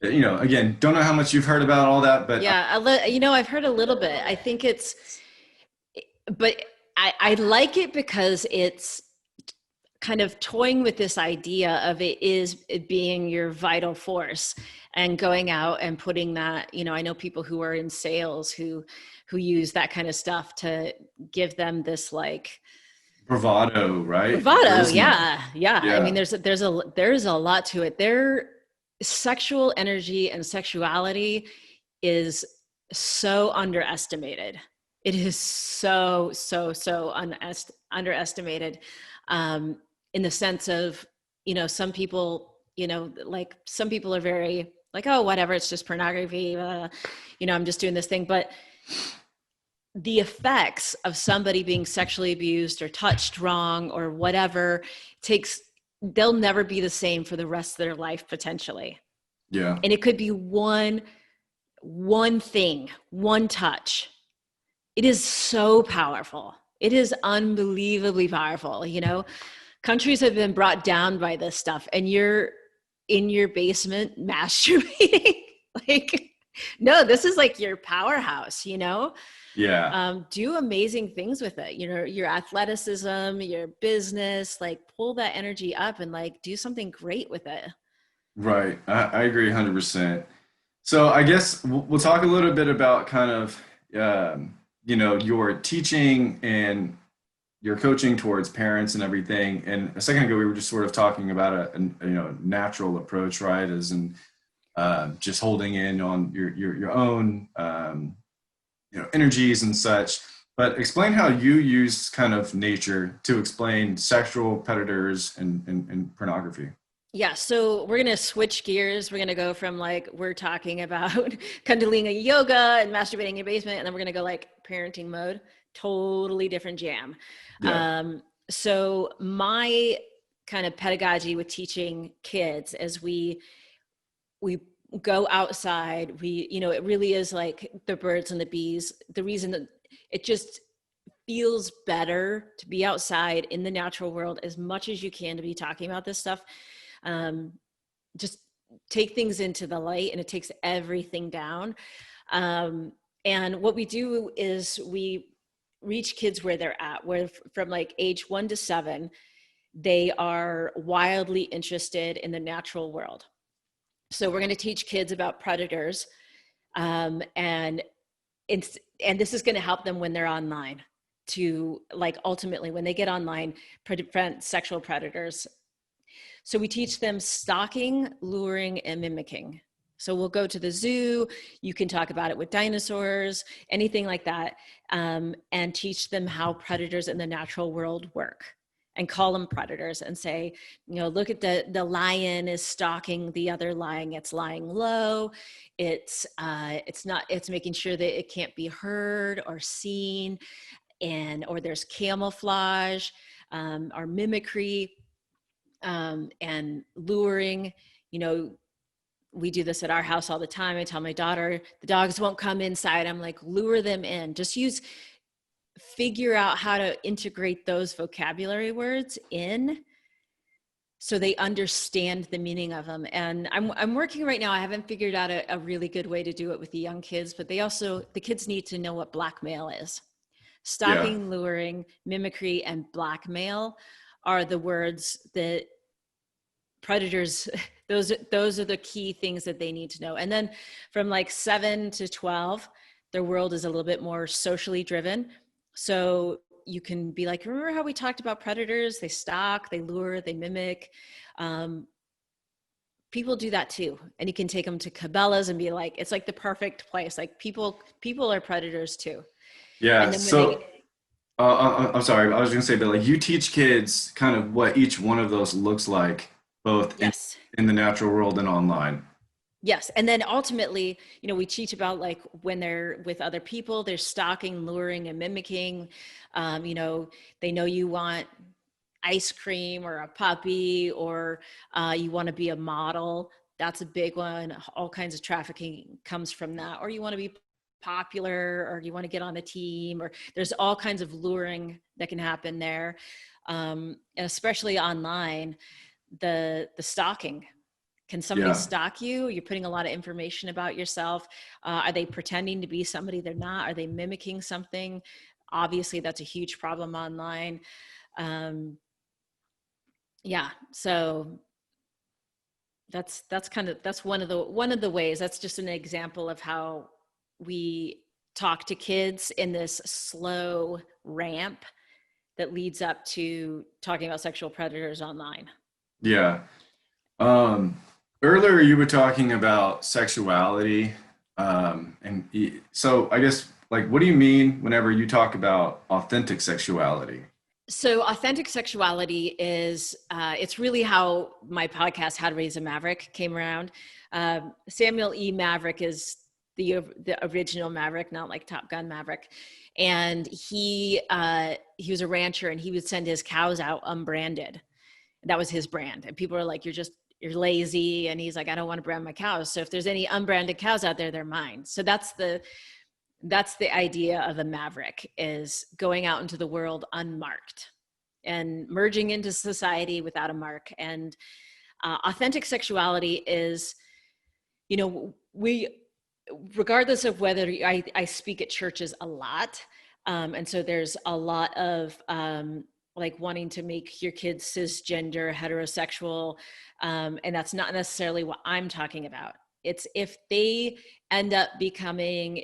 again, don't know how much you've heard about all that, but yeah, I've heard a little bit. I think but I like it because it's kind of toying with this idea of it being your vital force and going out and putting that, I know people who are in sales who use that kind of stuff to give them this like bravado, right? bravado. Charisma. Yeah. I mean, Yeah. there's a lot to it. Their sexual energy and sexuality is so underestimated. It is so underestimated, in the sense of, some people, like some people are very like, oh, whatever, it's just pornography. I'm just doing this thing. But the effects of somebody being sexually abused or touched wrong or whatever they'll never be the same for the rest of their life, potentially. Yeah. And it could be one thing, one touch. It is so powerful. It is unbelievably powerful. Countries have been brought down by this stuff, and you're in your basement masturbating. Like, no, this is like your powerhouse, Yeah. do amazing things with it. Your athleticism, your business, like pull that energy up and like do something great with it. Right. I agree 100%. So I guess we'll talk a little bit about kind of, your teaching and your coaching towards parents and everything. And a second ago, we were just sort of talking about a natural approach, right? As in just holding in on your own, energies and such. But explain how you use kind of nature to explain sexual predators and pornography. Yeah, so we're going to switch gears. We're going to go from like, we're talking about Kundalini yoga and masturbating in your basement, and then we're going to go like parenting mode. Totally different jam. Yeah. So my kind of pedagogy with teaching kids as we go outside, it really is like the birds and the bees. The reason that it just feels better to be outside in the natural world as much as you can, to be talking about this stuff. Just take things into the light, and it takes everything down. And what we do is we reach kids where they're at, where from like age 1 to 7, they are wildly interested in the natural world. So we're going to teach kids about predators, and this is going to help them when they're online, to like ultimately when they get online, prevent sexual predators. So we teach them stalking, luring, and mimicking. So we'll go to the zoo, you can talk about it with dinosaurs, anything like that, and teach them how predators in the natural world work, and call them predators and say, look at the lion is stalking the other lion. It's lying low. It's making sure that it can't be heard or seen, or there's camouflage, or mimicry, and luring. We do this at our house all the time. I tell my daughter, the dogs won't come inside. I'm like, lure them in. Just figure out how to integrate those vocabulary words in so they understand the meaning of them. And I'm working right now. I haven't figured out a really good way to do it with the young kids, but the kids need to know what blackmail is. Stalking, luring, mimicry, and blackmail are the words that predators, those are the key things that they need to know. And then from like 7 to 12, their world is a little bit more socially driven. So you can be like, remember how we talked about predators? They stalk, they lure, they mimic. People do that too. And you can take them to Cabela's and be like, it's like the perfect place. Like people are predators too. Yeah. And then So I'm sorry. I was going to say, but like you teach kids kind of what each one of those looks like, both yes. in the natural world and online. Yes. And then ultimately, we teach about like when they're with other people, they're stalking, luring, and mimicking. They know you want ice cream or a puppy, or you want to be a model. That's a big one. All kinds of trafficking comes from that. Or you want to be popular, or you want to get on a team, or there's all kinds of luring that can happen there. And especially online, the stalking. Can somebody stalk you? You're putting a lot of information about yourself. Are they pretending to be somebody they're not? Are they mimicking something? Obviously, that's a huge problem online. So that's one of the ways. That's just an example of how we talk to kids in this slow ramp that leads up to talking about sexual predators online. Yeah. Earlier you were talking about sexuality. So I guess, like, what do you mean whenever you talk about authentic sexuality? So authentic sexuality is, it's really how my podcast, How to Raise a Maverick, came around. Samuel E. Maverick is the original Maverick, not like Top Gun Maverick. And he was a rancher, and he would send his cows out unbranded. That was his brand. And people are like, you're lazy. And he's like, I don't want to brand my cows. So if there's any unbranded cows out there, they're mine. So that's the idea of a maverick, is going out into the world unmarked and merging into society without a mark. And authentic sexuality is, regardless of whether I speak at churches a lot. And so there's a lot of like wanting to make your kids cisgender, heterosexual. And that's not necessarily what I'm talking about. It's if they end up becoming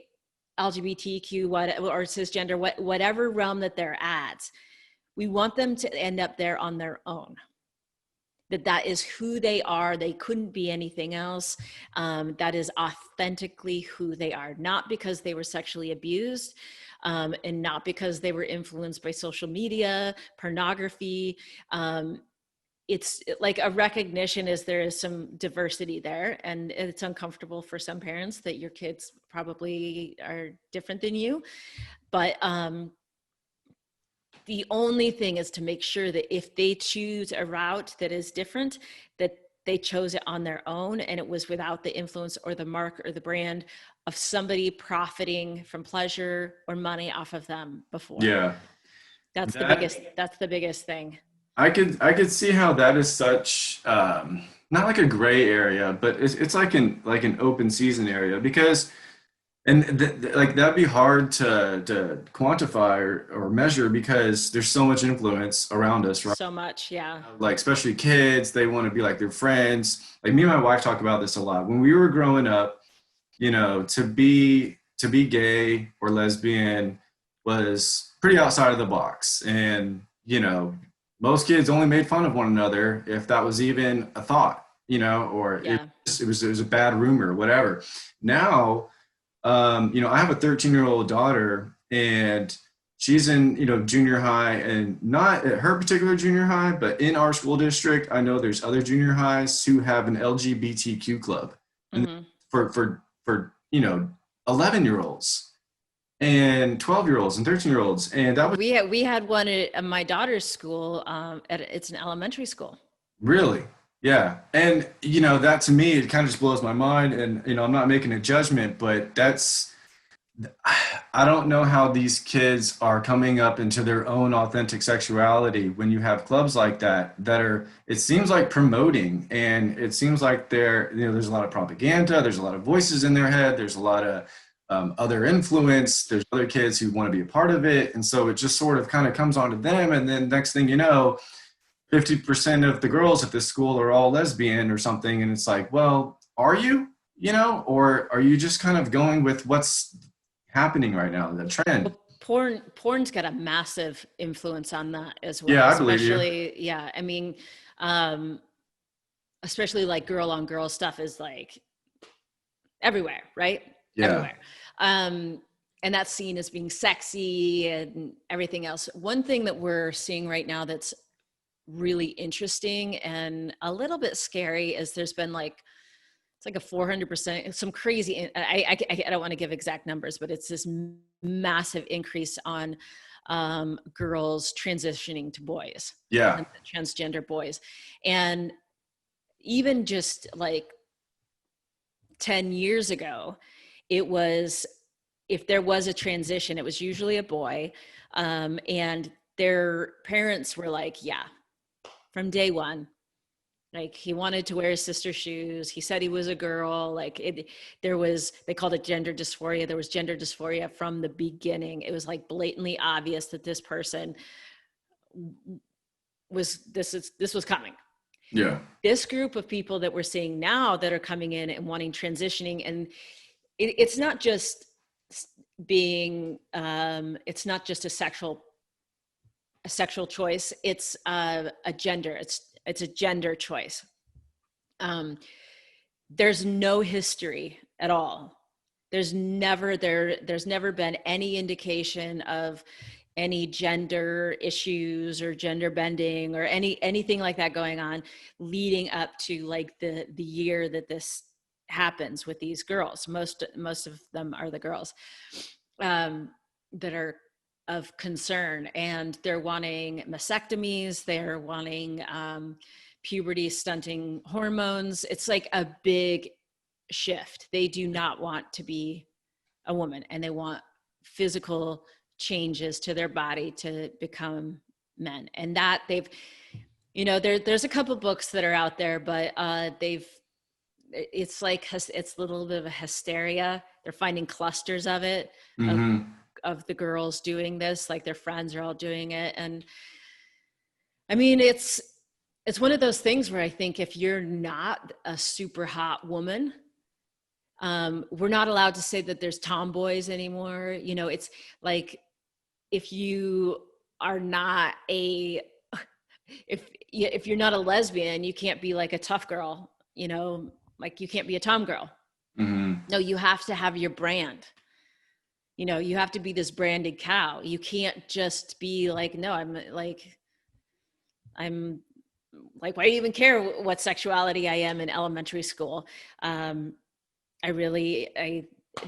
LGBTQ or cisgender, whatever realm that they're at, we want them to end up there on their own. That is who they are. They couldn't be anything else. That is authentically who they are, not because they were sexually abused, and not because they were influenced by social media, pornography. It's like a recognition is there is some diversity there, and it's uncomfortable for some parents that your kids probably are different than you. But the only thing is to make sure that if they choose a route that is different, that they chose it on their own, and it was without the influence or the mark or the brand of somebody profiting from pleasure or money off of them before. Yeah. That's the biggest thing. I could see how that is such not like a gray area, but it's like an open season area, because And like that'd be hard to quantify or measure because there's so much influence around us, right? So much, yeah. Like especially kids, they want to be like their friends. Like me and my wife talk about this a lot. When we were growing up, to be gay or lesbian was pretty outside of the box, and most kids only made fun of one another if that was even a thought, or Yeah. it was a bad rumor, whatever. Now, I have a 13-year-old daughter, and she's in, junior high, and not at her particular junior high, but in our school district, I know there's other junior highs who have an LGBTQ club, and Hmm. for 11-year-olds and 12-year-olds and 13-year-olds, and that was We had one at my daughter's school. It's an elementary school. really, yeah. And that to me, it kind of just blows my mind, and I'm not making a judgment, but I don't know how these kids are coming up into their own authentic sexuality when you have clubs like that are, it seems like promoting, and it seems like there's a lot of propaganda, there's a lot of voices in their head, there's a lot of other influence, there's other kids who want to be a part of it. And so it just sort of kind of comes onto them. And then next thing you know, 50% of the girls at this school are all lesbian or something. And it's like, well, are you, or are you just kind of going with what's happening right now, the trend? Well, porn's got a massive influence on that as well, Yeah, I believe you. especially, yeah. I mean, um, especially like girl on girl stuff is like everywhere, right? Yeah. Everywhere. Um, and that's seen as being sexy and everything else. One thing that we're seeing right now that's really interesting and a little bit scary is there's been like, it's like a 400%, some crazy, I don't want to give exact numbers, but it's this massive increase on girls transitioning to boys, Yeah. transgender boys. And even just like 10 years ago, it was, if there was a transition, it was usually a boy. And their parents were like, yeah, from day one, like he wanted to wear his sister's shoes. He said he was a girl. Like they called it gender dysphoria. There was gender dysphoria from the beginning. It was like blatantly obvious that this person this was coming. Yeah. This group of people that we're seeing now that are coming in and wanting transitioning, and it's not just being, it's not just a sexual choice. It's a gender. It's a gender choice. There's no history at all. There's never been any indication of any gender issues or gender bending or anything like that going on leading up to like the year that this happens with these girls. Most of them are the girls that are of concern, and they're wanting mastectomies, they're wanting puberty stunting hormones. It's like a big shift. They do not want to be a woman, and they want physical changes to their body to become men. And that there's a couple books that are out there, but it's like, it's a little bit of a hysteria. They're finding clusters of it, Mm-hmm. of the girls doing this, like their friends are all doing it. And I mean, it's one of those things where I think if you're not a super hot woman, we're not allowed to say that there's tomboys anymore. It's like, if you are not if you're not a lesbian, you can't be like a tough girl, like you can't be a tom girl. Mm-hmm. No, you have to have your brand. You have to be this branded cow. You can't just be like, no, I'm like, why do you even care what sexuality I am in elementary school?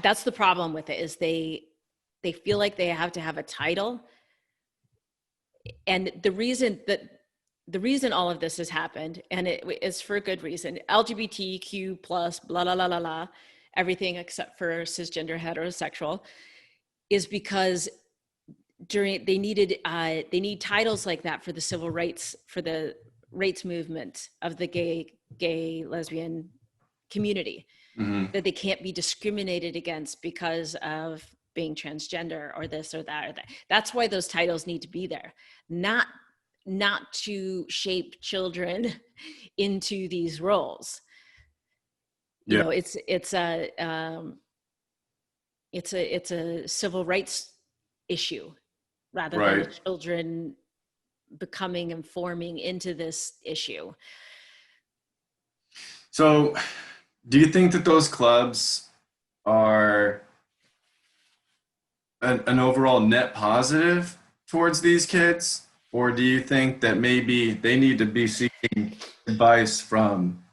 That's the problem with it, is they feel like they have to have a title. And the reason all of this has happened, and it is for a good reason, LGBTQ plus, blah, blah, blah, blah, blah, everything except for cisgender heterosexual, is because they need titles like that for the civil rights, for the rights movement of the gay lesbian community. Mhm. that they can't be discriminated against because of being transgender or this or that or that. That's why those titles need to be there, not to shape children into these roles. You Yeah. know, it's a civil rights issue rather than the Right. children becoming and forming into this issue. So, do you think that those clubs are an overall net positive towards these kids? Or do you think that maybe they need to be seeking advice from,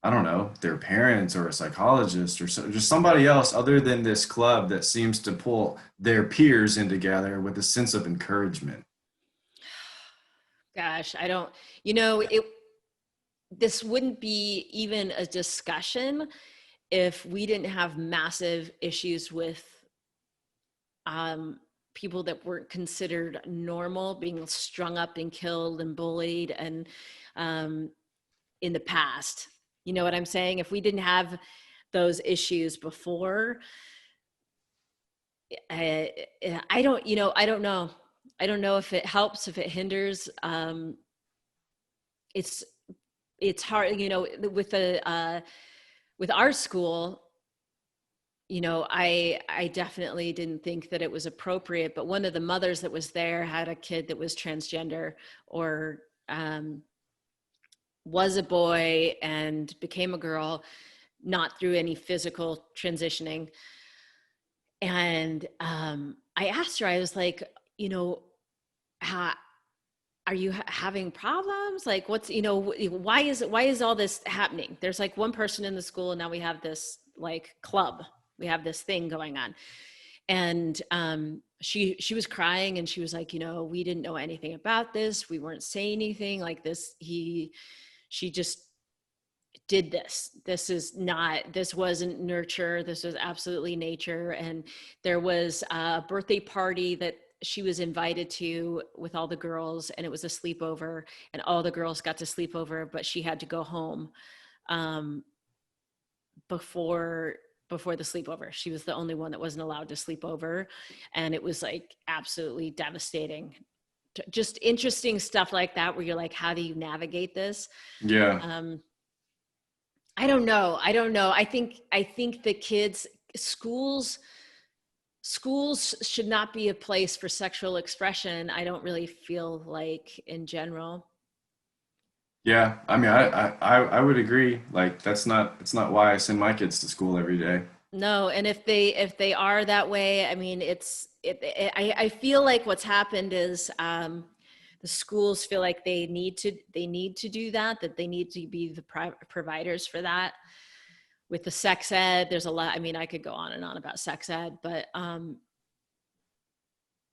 I don't know, their parents or a psychologist or just somebody else other than this club that seems to pull their peers in together with a sense of encouragement? Gosh, I don't, you know, it, this wouldn't be even a discussion if we didn't have massive issues with um, people that weren't considered normal being strung up and killed and bullied and um, in the past. You know what I'm saying? If we didn't have those issues before, I don't, you know, I don't know. I don't know if it helps, if it hinders. It's it's hard, you know, with our school. You know, I definitely didn't think that it was appropriate, but one of the mothers that was there had a kid that was transgender or was a boy and became a girl, not through any physical transitioning. And I asked her, I was like, you know, how, are you having problems? Like, what's, you know, why is all this happening? There's like one person in the school, and now we have this like club, we have this thing going on. And she was crying, and she was like, you know, we didn't know anything about this. We weren't saying anything like this. She just did this. This wasn't nurture. This was absolutely nature. And there was a birthday party that she was invited to with all the girls, and it was a sleepover, and all the girls got to sleep over, but she had to go home um, before the sleepover. She was the only one that wasn't allowed to sleep over. And it was like absolutely devastating. Just interesting stuff like that, where you're like, how do you navigate this? Yeah. Um, I don't know. I think the kids, schools should not be a place for sexual expression. I don't really feel like in general. Yeah. I mean, I would agree. Like, it's not why I send my kids to school every day. No, and if they are that way, I mean, I feel like what's happened is the schools feel like they need to do that they need to be the providers for that. With the sex ed, there's a lot. I mean, I could go on and on about sex ed, but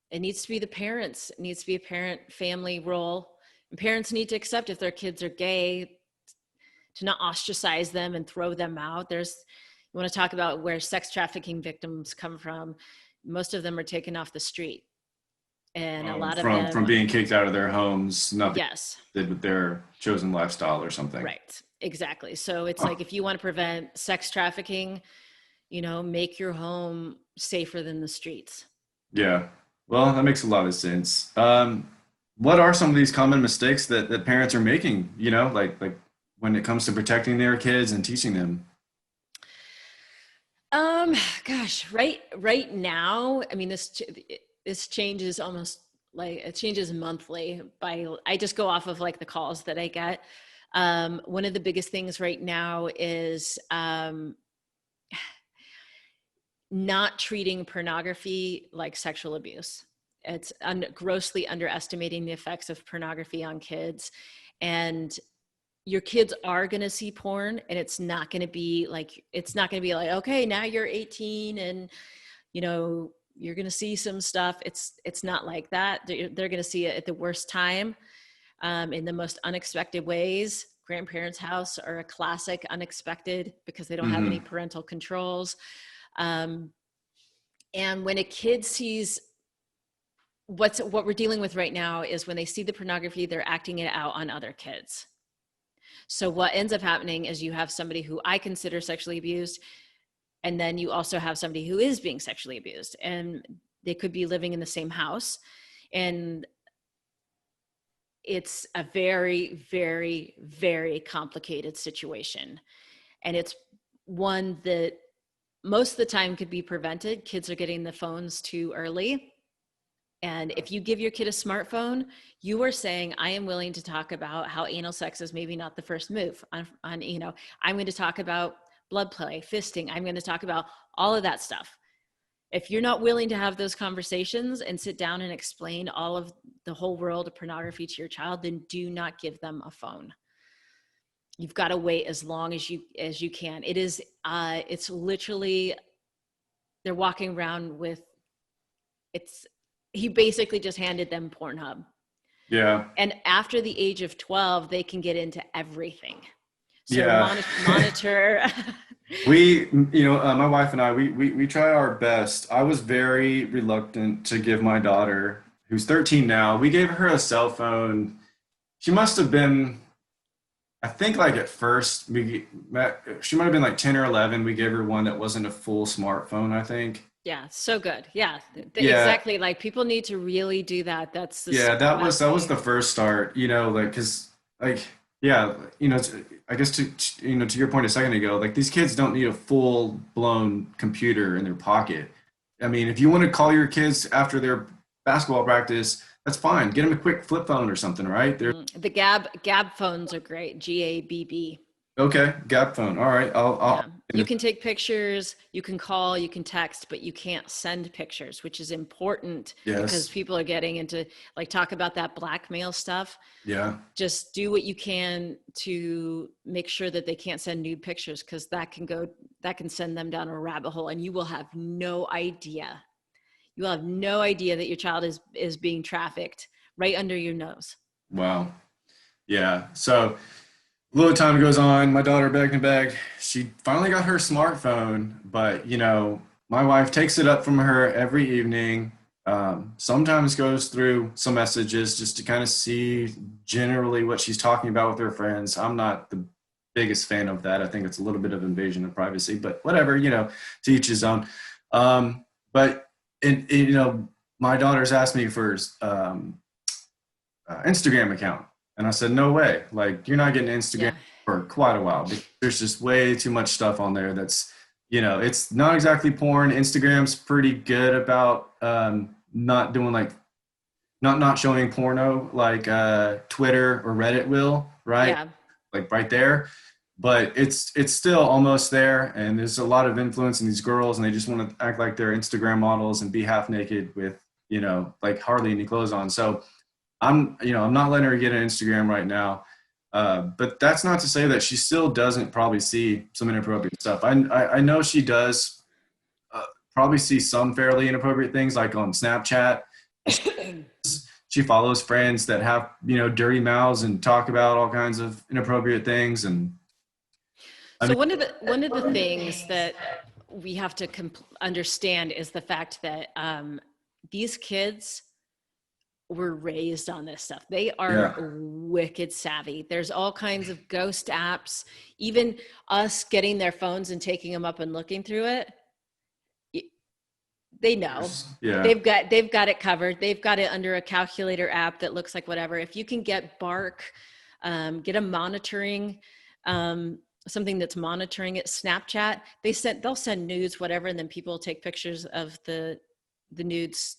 it needs to be the parents. It needs to be a parent family role. And parents need to accept if their kids are gay, to not ostracize them and throw them out. You want to talk about where sex trafficking victims come from. Most of them are taken off the street. And a lot of From them, being kicked out of their homes, nothing yes, did with their chosen lifestyle or something. right, exactly. So it's Oh, like, if you want to prevent sex trafficking, you know, make your home safer than the streets. yeah. Well, that makes a lot of sense. What are some of these common mistakes that parents are making, you know, like when it comes to protecting their kids and teaching them? Um, Gosh, right now, I mean, this changes almost, like it changes monthly. I just go off of like the calls that I get. One of the biggest things right now is not treating pornography like sexual abuse. It's grossly underestimating the effects of pornography on kids. And your kids are going to see porn, and it's not going to be like, okay, now you're 18 and, you know, you're going to see some stuff. It's not like that. They're going to see it at the worst time, in the most unexpected ways. Grandparents' house are a classic unexpected, because they don't have any Hmm. parental controls. Um, and when a kid sees what we're dealing with right now, is when they see the pornography, they're acting it out on other kids. So what ends up happening is you have somebody who I consider sexually abused, and then you also have somebody who is being sexually abused, and they could be living in the same house. And it's a very, very, very complicated situation. And it's one that most of the time could be prevented. Kids are getting the phones too early. And if you give your kid a smartphone, you are saying, I am willing to talk about how anal sex is maybe not the first move on you know, I'm going to talk about blood play, fisting. I'm going to talk about all of that stuff. If you're not willing to have those conversations and sit down and explain all of the whole world of pornography to your child, then do not give them a phone. You've got to wait as long as you can. It is it's literally, they're walking around with, he basically just handed them Pornhub. Yeah. And after the age of 12, they can get into everything. So Yeah. monitor. We, my wife and I, we try our best. I was very reluctant to give my daughter, who's 13 now, we gave her a cell phone. She must have been, I think like at first, she might have been like 10 or 11. We gave her one that wasn't a full smartphone, I think. Yeah, so good. Yeah, Yeah. exactly. Like people need to really do that. That's the Yeah, that was smart way. the first start, like, cause like, yeah, I guess to your point a second ago, like these kids don't need a full blown computer in their pocket. I mean, if you want to call your kids after their basketball practice, that's fine. Get them a quick flip phone or something, right? They're The Gab phones are great. GABB. okay. Gap phone. All right. Yeah. You can take pictures, you can call, you can text, but you can't send pictures, which is important because Yes. people are getting into, like, talk about that blackmail stuff. Yeah. Just do what you can to make sure that they can't send nude pictures, because that can send them down a rabbit hole, and you will have no idea. You will have no idea that your child is being trafficked right under your nose. Wow. Yeah. So a little time goes on. My daughter begged and begged. She finally got her smartphone, but my wife takes it up from her every evening. Sometimes goes through some messages just to kind of see generally what she's talking about with her friends. I'm not the biggest fan of that. I think it's a little bit of invasion of privacy, but whatever, to each his own. But my daughter's asked me for Instagram account. And I said, no way. Like, you're not getting Instagram Yeah. for quite a while because there's just way too much stuff on there that's, it's not exactly porn. Instagram's pretty good about not doing like, not showing porno like Twitter or Reddit will, right? Yeah. Like right there. But it's still almost there. And there's a lot of influence in these girls, and they just want to act like they're Instagram models and be half naked with, like hardly any clothes on. So I'm not letting her get an Instagram right now. But that's not to say that she still doesn't probably see some inappropriate stuff. I know she does probably see some fairly inappropriate things, like on Snapchat. She follows friends that have, dirty mouths and talk about all kinds of inappropriate things. And So one of the things that we have to understand is the fact that these kids were raised on this stuff. They are wicked savvy. There's all kinds of ghost apps. Even us getting their phones and taking them up and looking through it, they know. Yeah. They've got it covered. They've got it under a calculator app that looks like whatever. If you can get Bark, get a monitoring, something that's monitoring it. Snapchat, they'll send nudes, whatever, and then people take pictures of the nudes.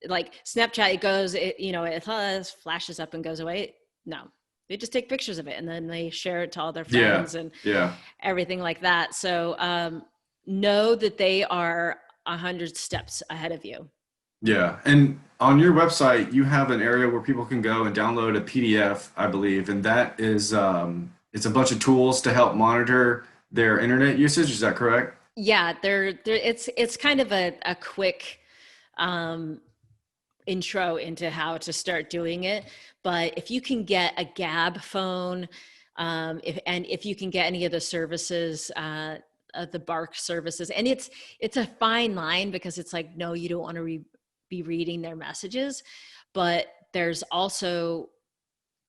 Like Snapchat, it flashes up and goes away. No, they just take pictures of it and then they share it to all their friends and everything like that. So know that they are 100 steps ahead of you. Yeah. And on your website, you have an area where people can go and download a PDF, I believe. And that is, it's a bunch of tools to help monitor their internet usage. Is that correct? Yeah, it's kind of a quick intro into how to start doing it. But if you can get a Gab phone, if you can get any of the services, the Bark services, and it's a fine line, because it's like, no, you don't want to be reading their messages, but there's also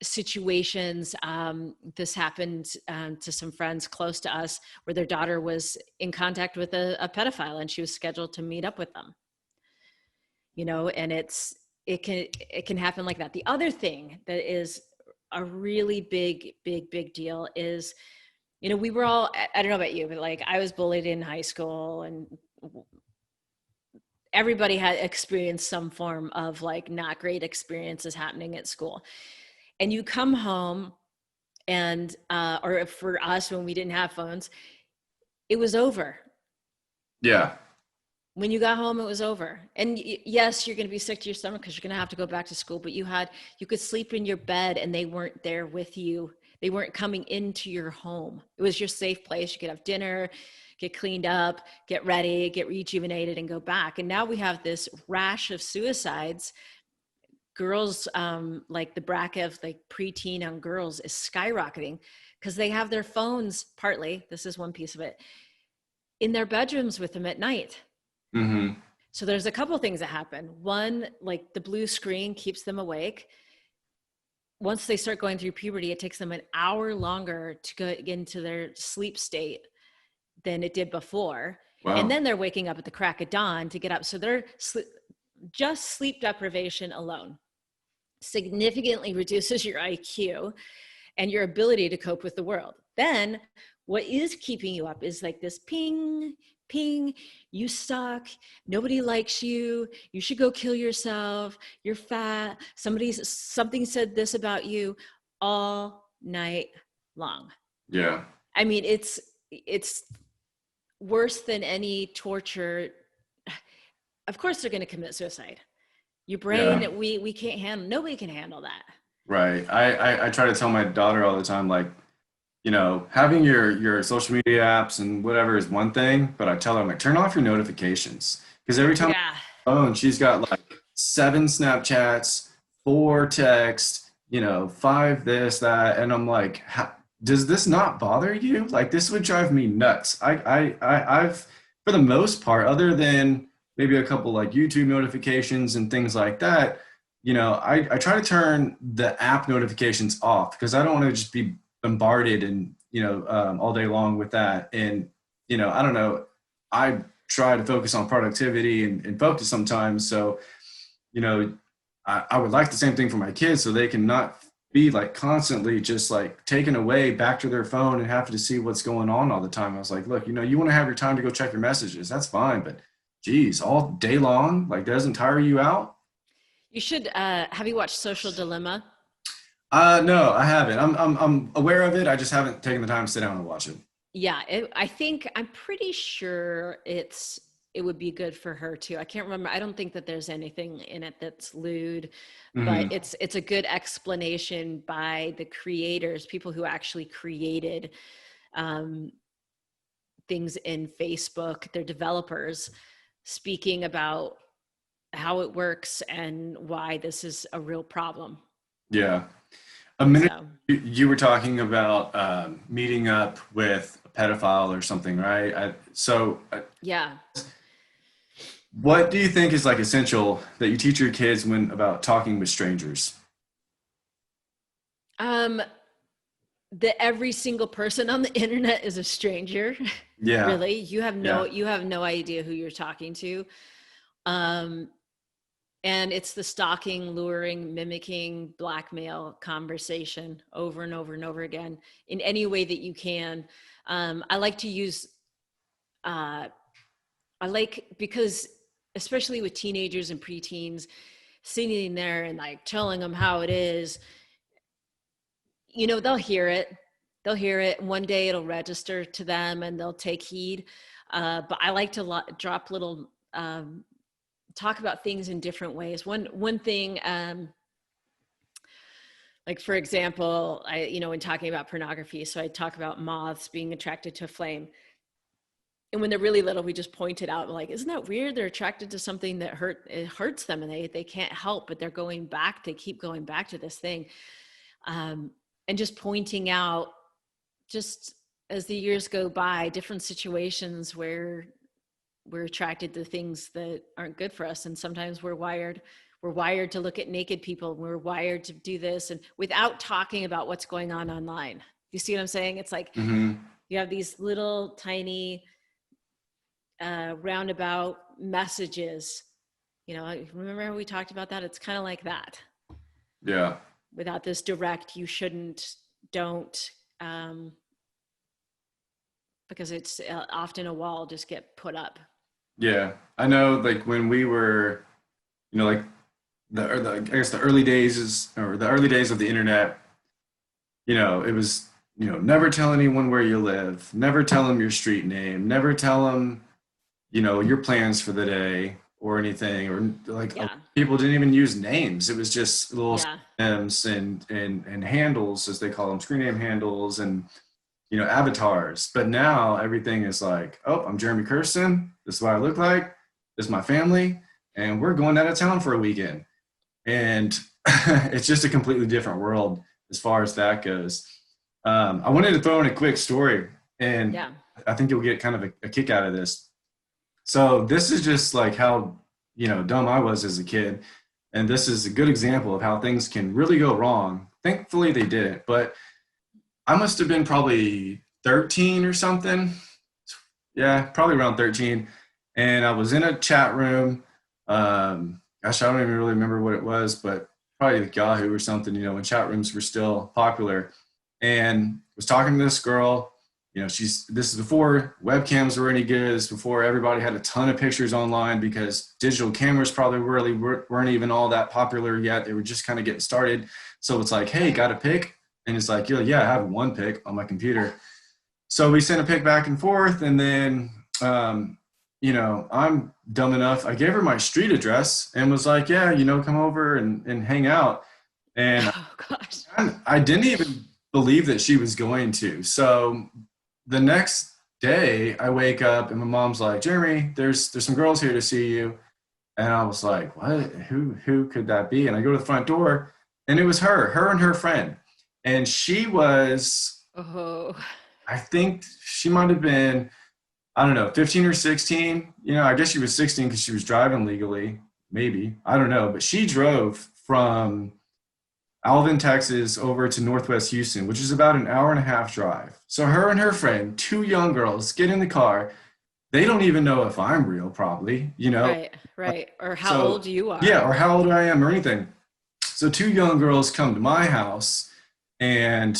situations. This happened to some friends close to us where their daughter was in contact with a pedophile and she was scheduled to meet up with them, and it can happen like that. The other thing that is a really big deal is, we were all, I don't know about you, but like I was bullied in high school, and everybody had experienced some form of like not great experiences happening at school. And you come home and, or for us, when we didn't have phones, it was over. Yeah. When you got home, it was over. And yes, you're going to be sick to your stomach because you're going to have to go back to school, but you could sleep in your bed and they weren't there with you. They weren't coming into your home. It was your safe place. You could have dinner, get cleaned up, get ready, get rejuvenated, and go back. And now we have this rash of suicides. Girls, like the bracket of like preteen on girls is skyrocketing because they have their phones, partly, this is one piece of it, in their bedrooms with them at night. Mm-hmm. So there's a couple things that happen. One, like the blue screen keeps them awake. Once they start going through puberty, it takes them an hour longer to go into their sleep state than it did before. Wow. And then they're waking up at the crack of dawn to get up. So they're just sleep deprivation alone significantly reduces your IQ and your ability to cope with the world. Then what is keeping you up is like this ping, you suck, nobody likes you, you should go kill yourself, you're fat, something said this about you, all night long. Yeah. I mean, it's worse than any torture. Of course they're going to commit suicide. Your brain, Yeah. we can't handle, nobody can handle that. Right. I try to tell my daughter all the time, like, having your social media apps and whatever is one thing, but I tell her, I'm like, turn off your notifications. Because every time Yeah. on the phone, she's got like 7 Snapchats, 4 texts, 5 this, that. And I'm like, does this not bother you? Like, this would drive me nuts. I've, for the most part, other than maybe a couple like YouTube notifications and things like that, I try to turn the app notifications off because I don't want to just be bombarded and, all day long with that. And, I don't know, I try to focus on productivity and focus sometimes. So, I would like the same thing for my kids so they can not be like constantly just like taken away back to their phone and have to see what's going on all the time. I was like, look, you want to have your time to go check your messages. That's fine. But geez, all day long, like, doesn't tire you out? You should, have you watched Social Dilemma? No, I haven't. I'm aware of it. I just haven't taken the time to sit down and watch it. Yeah, I'm pretty sure it would be good for her too. I can't remember. I don't think that there's anything in it that's lewd, but it's a good explanation by the creators, people who actually created things in Facebook, they're developers, speaking about how it works and why this is a real problem. Yeah. A minute you were talking about meeting up with a pedophile or something, right? Yeah. What do you think is like essential that you teach your kids about talking with strangers? That every single person on the internet is a stranger. Yeah. Really, you have no idea who you're talking to. And it's the stalking, luring, mimicking, blackmail conversation over and over and over again in any way that you can. I like to use, because especially with teenagers and preteens, sitting there and like telling them how it is, they'll hear it. One day it'll register to them and they'll take heed. But I like to drop little, talk about things in different ways. One thing, like for example, when talking about pornography, so I talk about moths being attracted to a flame. And when they're really little, we just point it out, like, isn't that weird? They're attracted to something that hurts them and they can't help, but they keep going back to this thing. And just pointing out, just as the years go by, different situations where we're attracted to things that aren't good for us. And sometimes we're wired we're wired to look at naked people. We're wired to do this, and without talking about what's going on online. You see what I'm saying? It's like you have these little tiny roundabout messages. You know, remember how we talked about that? It's kind of like that. Yeah. Without this direct, you shouldn't, don't, because it's often a wall just get put up. Yeah. I know, like when we were, you know, like I guess the early days or the early days of the internet, you know, it was, you know, never tell anyone where you live, never tell them your street name, never tell them, you know, your plans for the day or anything, or like people didn't even use names. It was just little names and handles, as they call them, screen name handles and, you know, avatars. But now everything is like, oh, I'm Jeremy Kirsten. This is what I look like. This is my family. And we're going out of town for a weekend. And it's just a completely different world as far as that goes. I wanted to throw in a quick story, and I think you'll get kind of a kick out of this. So this is just like how, you know, dumb I was as a kid. And this is a good example of how things can really go wrong. Thankfully they didn't, but I must have been probably 13 or something. Yeah, probably around 13. And I was in a chat room. Gosh, I don't even really remember what it was, but probably like Yahoo or something, you know, when chat rooms were still popular. And was talking to this girl. You know, this is before webcams were any good. It's before everybody had a ton of pictures online, because digital cameras probably really weren't even all that popular yet. They were just kind of getting started. So it's like, hey, got a pic? And it's like, yeah, I have one pic on my computer. So we sent a pic back and forth. And then, you know, I'm dumb enough. I gave her my street address and was like, yeah, you know, come over and hang out. And I didn't even believe that she was going to. So the next day I wake up and my mom's like, Jeremy, there's some girls here to see you. And I was like, what? Who could that be? And I go to the front door, and it was her and her friend. And she was, I think she might have been, I don't know, 15 or 16. You know, I guess she was 16 because she was driving legally, maybe. I don't know. But she drove from Alvin, Texas, over to Northwest Houston, which is about an hour and a half drive. So her and her friend, two young girls, get in the car. They don't even know if I'm real, probably, you know? Right. Or how old you are. Yeah, or how old I am or anything. So two young girls come to my house, and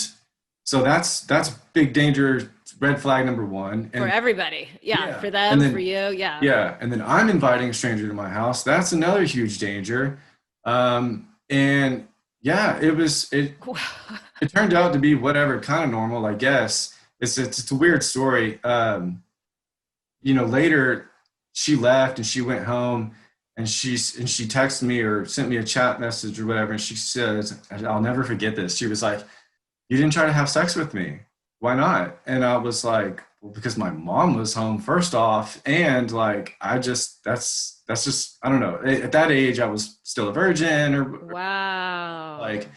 so that's big danger, red flag number one. And, for everybody. Yeah, for them, for you, Yeah, and then I'm inviting a stranger to my house. That's another huge danger. And yeah, it turned out to be whatever, kind of normal, I guess. It's a weird story. You know, later she left and she went home, and she texted me or sent me a chat message or whatever. And she says, I'll never forget this. She was like, you didn't try to have sex with me. Why not? And I was like, well, because my mom was home, first off. And like, that's just, I don't know. At that age, I was still a virgin, or like,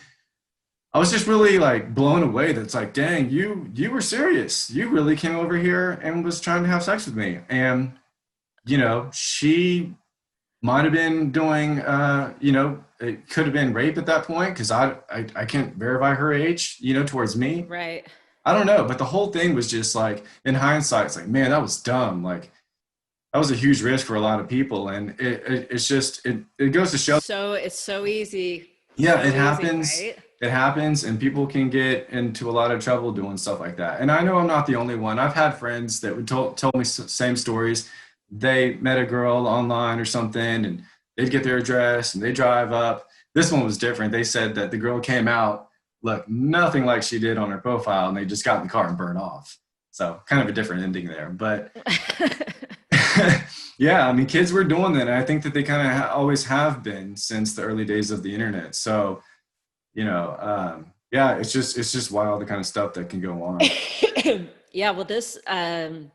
I was just really like blown away. That's like, dang, you were serious. You really came over here and was trying to have sex with me. And, you know, she might have been doing, you know, it could have been rape at that point, because I can't verify her age, you know, towards me. Right. I don't know. But the whole thing was just like, in hindsight, it's like, man, that was dumb. Like, that was a huge risk for a lot of people. And it's just, it goes to show. So it's so easy. Yeah, it happens. Right? It happens, and people can get into a lot of trouble doing stuff like that. And I know I'm not the only one. I've had friends that would tell me same stories. They met a girl online or something, and they'd get their address and they drive up. This one was different. They said that the girl came out, looked nothing like she did on her profile, and they just got in the car and burned off. So kind of a different ending there. But yeah, I mean, kids were doing that. And I think that they kind of always have been since the early days of the internet. So, you know, yeah, it's just wild, the kind of stuff that can go on. Yeah, well, this, I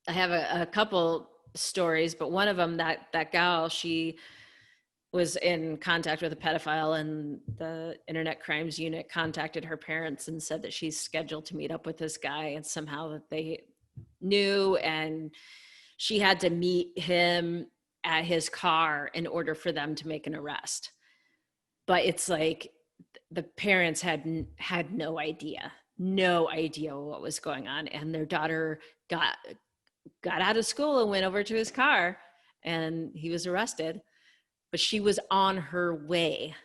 have a couple stories, but one of them, that gal, she was in contact with a pedophile, and the Internet Crimes Unit contacted her parents and said that she's scheduled to meet up with this guy, and somehow that they knew, and she had to meet him at his car in order for them to make an arrest. But it's like the parents had no idea what was going on. And their daughter got out of school and went over to his car, and he was arrested. But she was on her way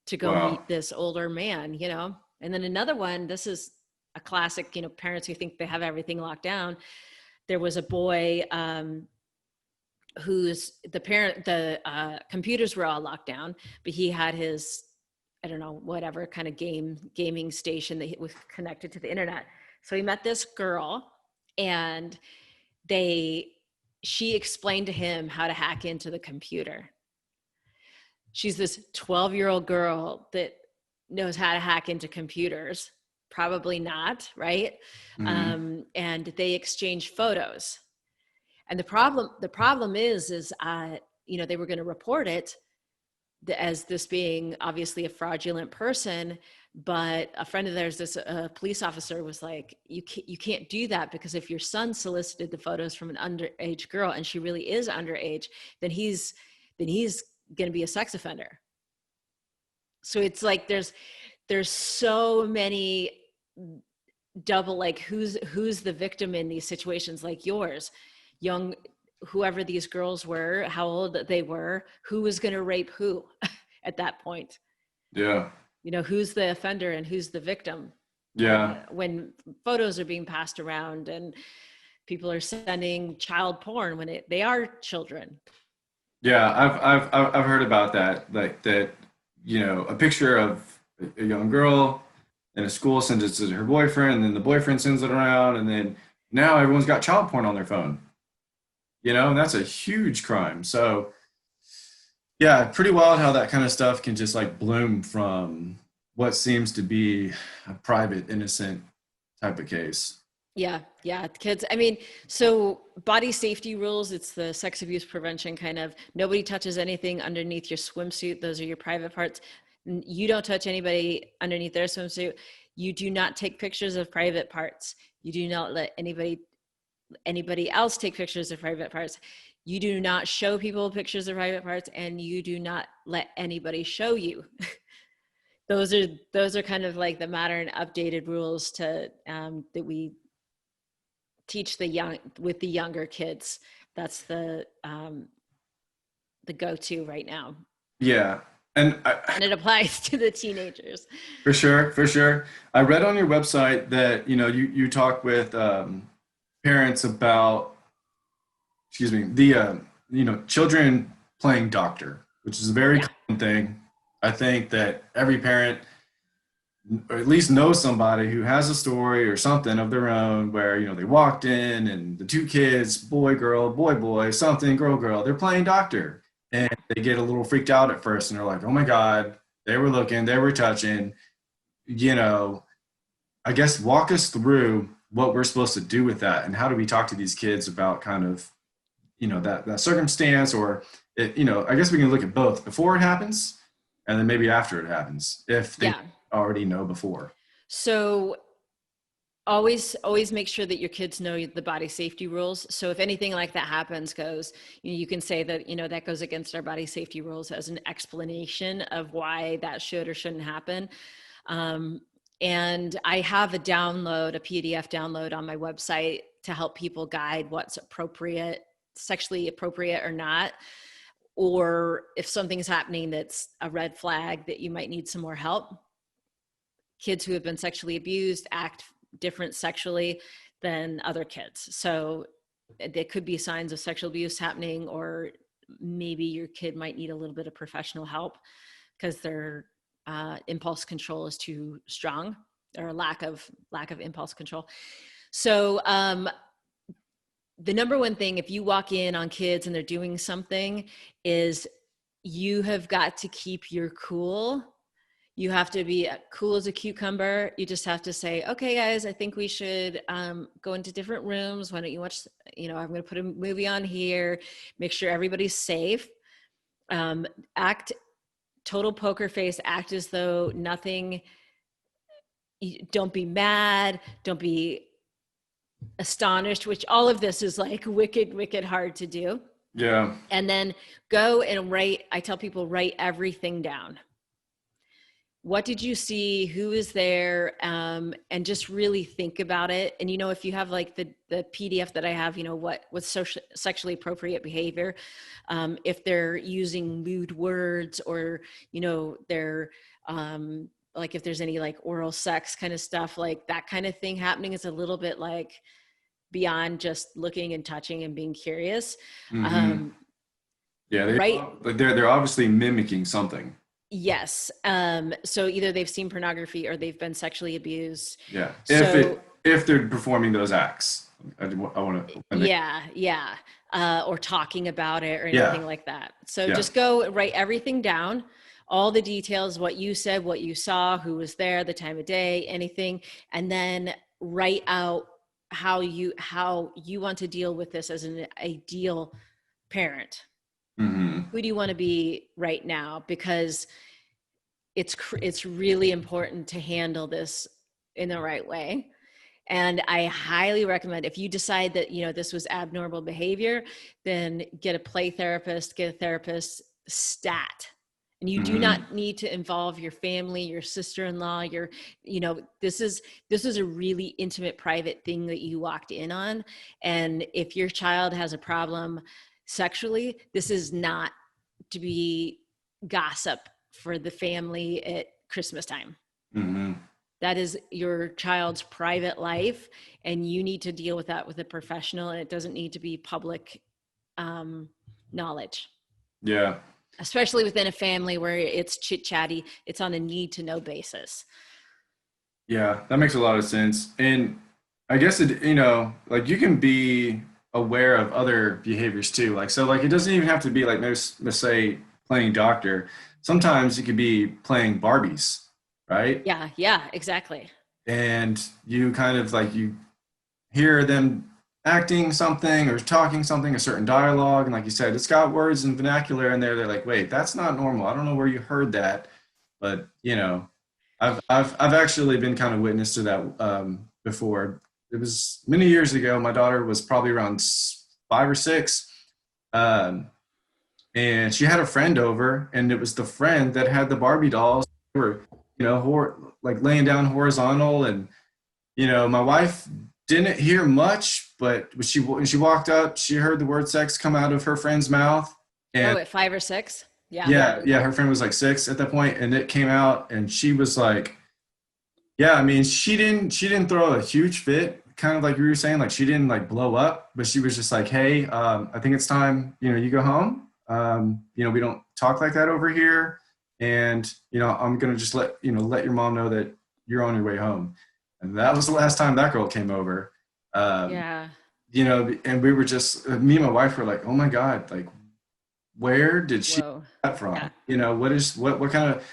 to go meet this older man, you know. And then another one, this is a classic, you know, parents who think they have everything locked down. There was a boy who's the computers were all locked down, but he had his, I don't know, whatever kind of gaming station that was connected to the internet. So he met this girl, and she explained to him how to hack into the computer. She's this 12-year-old girl that knows how to hack into computers. Probably not, right? Mm-hmm. And they exchange photos. And the problem is, you know, they were going to report it as this being obviously a fraudulent person, but a friend of theirs, this police officer, was like, you can't do that, because if your son solicited the photos from an underage girl and she really is underage, then he's going to be a sex offender. So it's like there's so many double, like who's the victim in these situations, like yours, young, whoever these girls were, how old they were, who was going to rape who at that point. Yeah. You know, who's the offender and who's the victim. Yeah. When photos are being passed around and people are sending child porn when they are children. Yeah, I've heard about that. Like that, you know, a picture of a young girl in a school sends it to her boyfriend, and then the boyfriend sends it around, and then now everyone's got child porn on their phone. You know, and that's a huge crime. So yeah, pretty wild how that kind of stuff can just like bloom from what seems to be a private, innocent type of case. Yeah, kids. I mean, so body safety rules, it's the sex abuse prevention kind of, nobody touches anything underneath your swimsuit. Those are your private parts. You don't touch anybody underneath their swimsuit. You do not take pictures of private parts. You do not let anybody else take pictures of private parts. You do not show people pictures of private parts, and you do not let anybody show you. Those are kind of like the modern updated rules to that we teach the younger kids. That's the go-to right now. Yeah. And it applies to the teenagers. For sure. I read on your website that, you know, you talk with parents about, the, you know, children playing doctor, which is a very common thing. I think that every parent, or at least knows somebody who has a story or something of their own where, you know, they walked in and the two kids, boy, girl, boy, something, girl, they're playing doctor. And they get a little freaked out at first, and they're like, oh my God, they were looking, they were touching. You know, I guess walk us through what we're supposed to do with that, and how do we talk to these kids about kind of, you know, that circumstance, or it, you know, I guess we can look at both before it happens and then maybe after it happens, if they already know before. So always make sure that your kids know the body safety rules. So if anything like that happens, you can say that, you know, that goes against our body safety rules as an explanation of why that should or shouldn't happen. And I have a PDF download on my website to help people guide what's appropriate, sexually appropriate or not, or if something's happening that's a red flag that you might need some more help. Kids who have been sexually abused act different sexually than other kids. So there could be signs of sexual abuse happening, or maybe your kid might need a little bit of professional help because their impulse control is too strong, or lack of impulse control. So the number one thing, if you walk in on kids and they're doing something, is you have got to keep your cool. You have to be cool as a cucumber. You just have to say, okay, guys, I think we should go into different rooms. Why don't you watch, you know, I'm going to put a movie on here, make sure everybody's safe. Act total poker face, act as though nothing, don't be mad, don't be astonished, which all of this is like wicked hard to do. Yeah. And then go and write. I tell people, write everything down. What did you see? Who is there? And just really think about it. And, if you have like the PDF that I have, what's sexually appropriate behavior, if they're using lewd words, or, they're, like if there's any like oral sex kind of stuff, like that kind of thing happening, is a little bit like beyond just looking and touching and being curious. Mm-hmm. Yeah, Right. they're obviously mimicking something. Yes. So either they've seen pornography or they've been sexually abused. Yeah, So if they're performing those acts, I want to. yeah. Or talking about it or Yeah, anything like that. So yeah. just go write everything down, all the details, what you said, what you saw, who was there, the time of day, anything, and then write out how you want to deal with this as an ideal parent. Mm-hmm. Who do you want to be right now? Because it's really important to handle this in the right way. And I highly recommend, if you decide that, this was abnormal behavior, then get a play therapist, get a therapist stat. And you do Mm-hmm. not need to involve your family, your sister-in-law, this is a really intimate, private thing that you walked in on. And if your child has a problem sexually, this is not to be gossip for the family at Christmas time. Mm-hmm. That is your child's private life, and you need to deal with that with a professional, and it doesn't need to be public knowledge. Yeah. Especially within a family where it's chit-chatty, it's on a need to know basis. Yeah, that makes a lot of sense. And I guess like you can be aware of other behaviors too. Like, so like it doesn't even have to be like, let's say playing doctor. Sometimes you could be playing Barbies, right? Yeah, exactly. And you kind of like, you hear them acting something or talking something, a certain dialogue. And like you said, it's got words and vernacular in there. They're like, wait, that's not normal. I don't know where you heard that, but I've actually been kind of witness to that before. It was many years ago. My daughter was probably around 5 or 6, um, and she had a friend over, and it was the friend that had the Barbie dolls. They were, like laying down horizontal, and my wife didn't hear much, but when she walked up, she heard the word sex come out of her friend's mouth, and At 5 or 6? Yeah. yeah, her friend was like 6 at that point, and it came out, and she was like, yeah, I mean, she didn't throw a huge fit, kind of like you were saying, like she didn't like blow up, but she was just like, hey, I think it's time, you go home. We don't talk like that over here, and I'm gonna just let your mom know that you're on your way home. And that was the last time that girl came over. Yeah. And we were just, me and my wife were like, oh my God, like, where did she get Whoa. that from? Yeah. What kind of,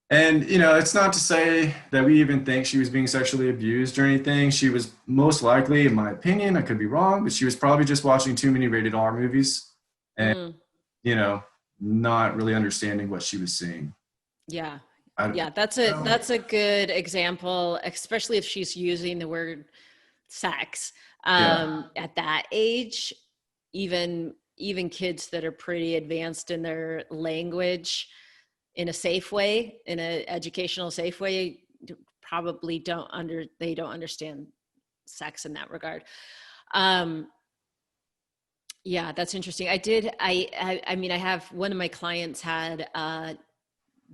and it's not to say that we even think she was being sexually abused or anything. She was most likely, in my opinion, I could be wrong, but she was probably just watching too many rated R movies and, Mm. not really understanding what she was seeing. Yeah. I, Yeah, that's a good example, especially if she's using the word sex yeah. at that age. Even kids that are pretty advanced in their language in a safe way, in an educational safe way, probably don't understand sex in that regard. Yeah, that's interesting. I mean, I have one of my clients had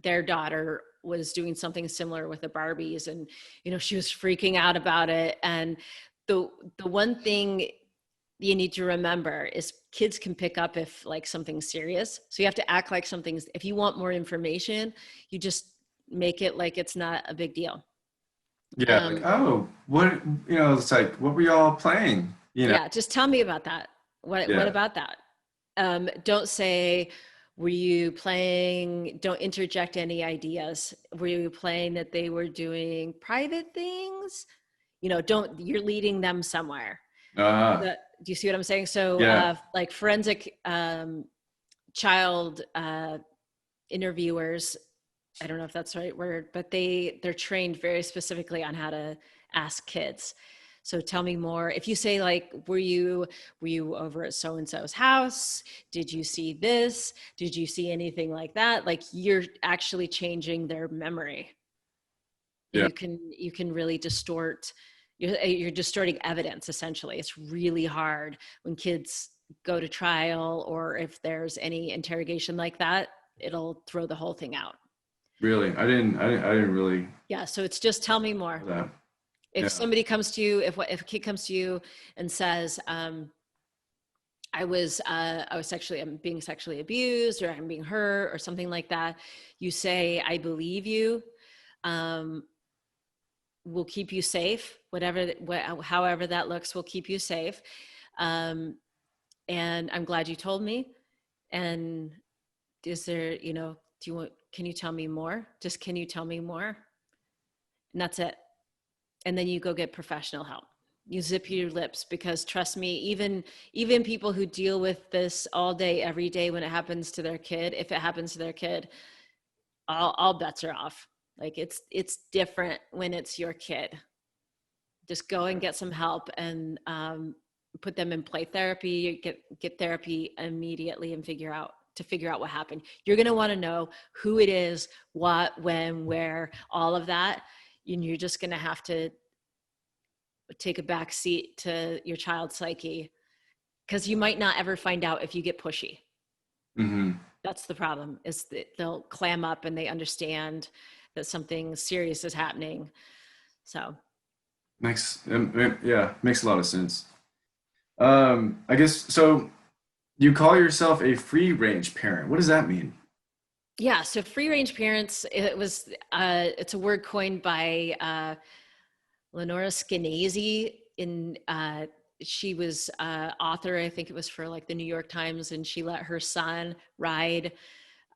their daughter was doing something similar with the Barbies, and she was freaking out about it. And the one thing you need to remember is kids can pick up if like something's serious. So you have to act like something's, if you want more information, you just make it like it's not a big deal. Yeah. Like, oh, what, it's like, what were y'all playing? Yeah, just tell me about that. What Yeah. about that? Don't say, were you playing, don't interject any ideas. Were you playing that they were doing private things? You're leading them somewhere. Uh, Do you see what I'm saying? So yeah. like forensic child interviewers, I don't know if that's the right word, but they're trained very specifically on how to ask kids. So tell me more. If you say like, were you over at so-and-so's house? Did you see this? Did you see anything like that? Like, you're actually changing their memory. Yeah. You can really distort, you're distorting evidence. Essentially, it's really hard when kids go to trial, or if there's any interrogation like that, it'll throw the whole thing out. Really? I didn't really Yeah, so it's just tell me more. know that. If Yeah. somebody comes to you, if a kid comes to you and says, I was I'm being sexually abused, or I'm being hurt, or something like that, you say, I believe you. We'll keep you safe, however that looks, will keep you safe. And I'm glad you told me. And is there, can you tell me more? Just, can you tell me more? And that's it. And then you go get professional help. You zip your lips, because trust me, even people who deal with this all day, every day, when it happens to their kid, if it happens to their kid, all bets are off. Like, it's different when it's your kid. Just go and get some help, and put them in play therapy, get therapy immediately, and figure out what happened. You're going to want to know who it is, what, when, where, all of that. And you're just going to have to take a back seat to your child's psyche, because you might not ever find out if you get pushy. Mm-hmm. That's the problem, is that they'll clam up and they understand that something serious is happening. So Makes a lot of sense. I guess so. You call yourself a free range parent. What does that mean? yeah, so free range parents, it's a word coined by Lenora Skenazy. She was author, I think it was for like the New York Times, and she let her son ride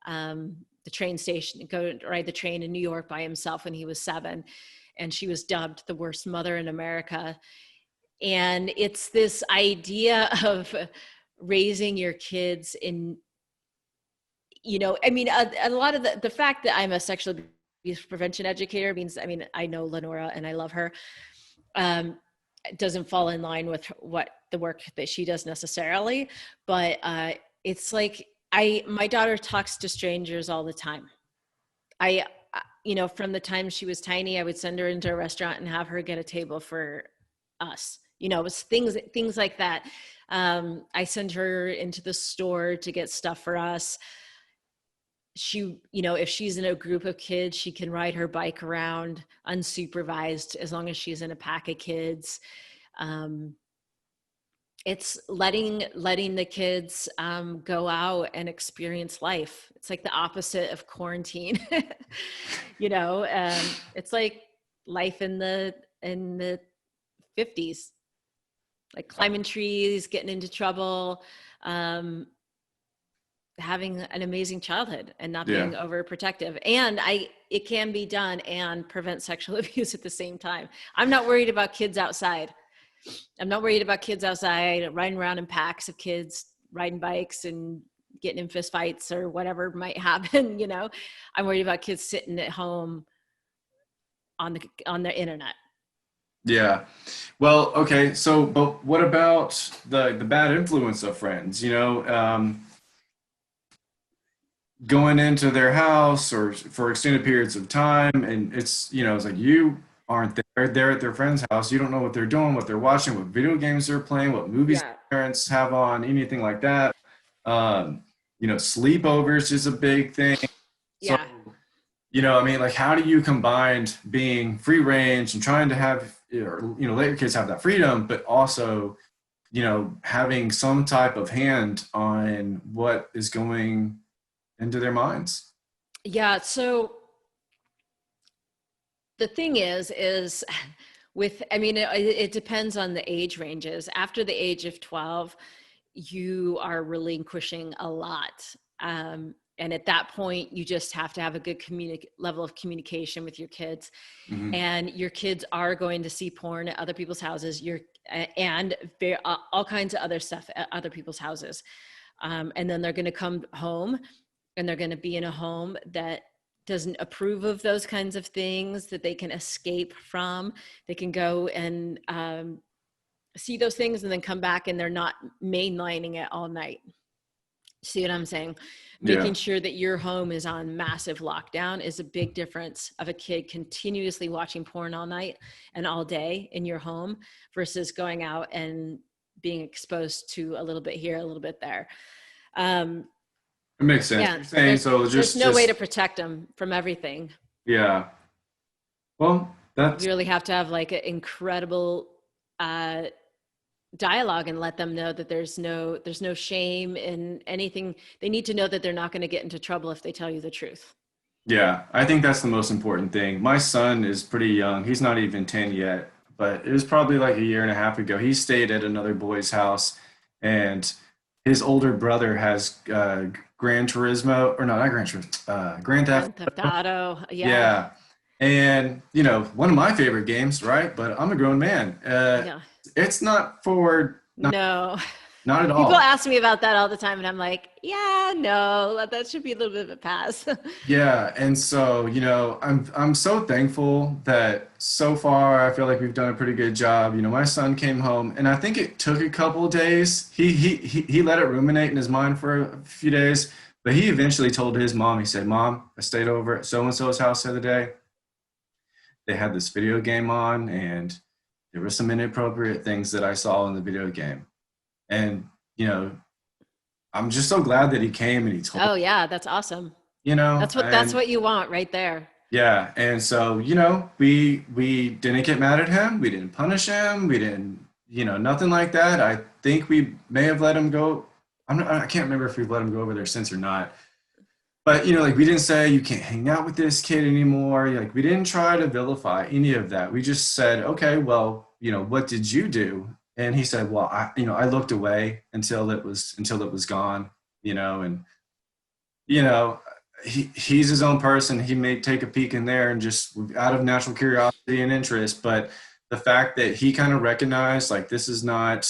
the train in New York by himself when he was 7, and she was dubbed the worst mother in America. And it's this idea of raising your kids in, a lot of the fact that I'm a sexual abuse prevention educator means, I know Lenora and I love her. Doesn't fall in line with what the work that she does necessarily, but it's like, my daughter talks to strangers all the time. From the time she was tiny, I would send her into a restaurant and have her get a table for us. It was things like that. I send her into the store to get stuff for us. She, if she's in a group of kids, she can ride her bike around unsupervised, as long as she's in a pack of kids. It's letting the kids go out and experience life. It's like the opposite of quarantine. It's like life in the 50s, like climbing trees, getting into trouble, having an amazing childhood, and not being overprotective. And it can be done and prevent sexual abuse at the same time. I'm not worried about kids outside. I'm not worried about kids outside riding around in packs of kids, riding bikes and getting in fist fights or whatever might happen. I'm worried about kids sitting at home on the internet. Yeah. Well, okay. So, but what about the bad influence of friends? Going into their house or for extended periods of time, and it's like you aren't there. They're at their friend's house. You don't know what they're doing, what they're watching, what video games they're playing, what movies parents have on, anything like that. Sleepovers is a big thing. So, like, how do you combine being free range and trying to have, let your kids have that freedom, but also, having some type of hand on what is going into their minds? Yeah. So the thing is it depends on the age ranges. After the age of 12, you are relinquishing a lot. And at that point, you just have to have a good level of communication with your kids. Mm-hmm. And your kids are going to see porn at other people's houses, and all kinds of other stuff at other people's houses. And then they're going to come home, and they're going to be in a home that doesn't approve of those kinds of things that they can escape from. They can go and see those things and then come back, and they're not mainlining it all night. See what I'm saying? Making sure that your home is on massive lockdown is a big difference of a kid continuously watching porn all night and all day in your home versus going out and being exposed to a little bit here, a little bit there. It makes sense. Yeah, You're saying so. there's no way to protect them from everything. Yeah. Well, that's You really have to have like an incredible dialogue and let them know that there's no shame in anything. They need to know that they're not going to get into trouble if they tell you the truth. Yeah, I think that's the most important thing. My son is pretty young. He's not even 10 yet, but it was probably like a year and a half ago. He stayed at another boy's house, and his older brother has Gran Turismo, or no, not Gran Turismo, Grand Theft. Grand Theft Auto, yeah. Yeah. And, you know, one of my favorite games, right? But I'm a grown man. Yeah. It's not for, No. not at all. People ask me about that all the time, and I'm like, yeah, no, that should be a little bit of a pass. Yeah, and so, you know, I'm so thankful that so far I feel like we've done a pretty good job. You know, my son came home, and I think it took a couple of days. He let it ruminate in his mind for a few days, but he eventually told his mom. He said, "Mom, I stayed over at so and so's house the other day. They had this video game on, and there were some inappropriate things that I saw in the video game." And, you know, I'm just so glad that he came and he told Oh yeah, that's awesome. you know, That's what you want right there. yeah. And so, you know, we didn't get mad at him. We didn't punish him. We didn't, you know, nothing like that. I think we may have let him go. I can't remember if we've let him go over there since or not. But, you know, like we didn't say you can't hang out with this kid anymore. Like we didn't try to vilify any of that. We just said, okay, well, you know, what did you do? And he said, well, I looked away until it was gone, you know, and, you know, he's his own person. He may take a peek in there and just out of natural curiosity and interest. But the fact that he kind of recognized like, this is not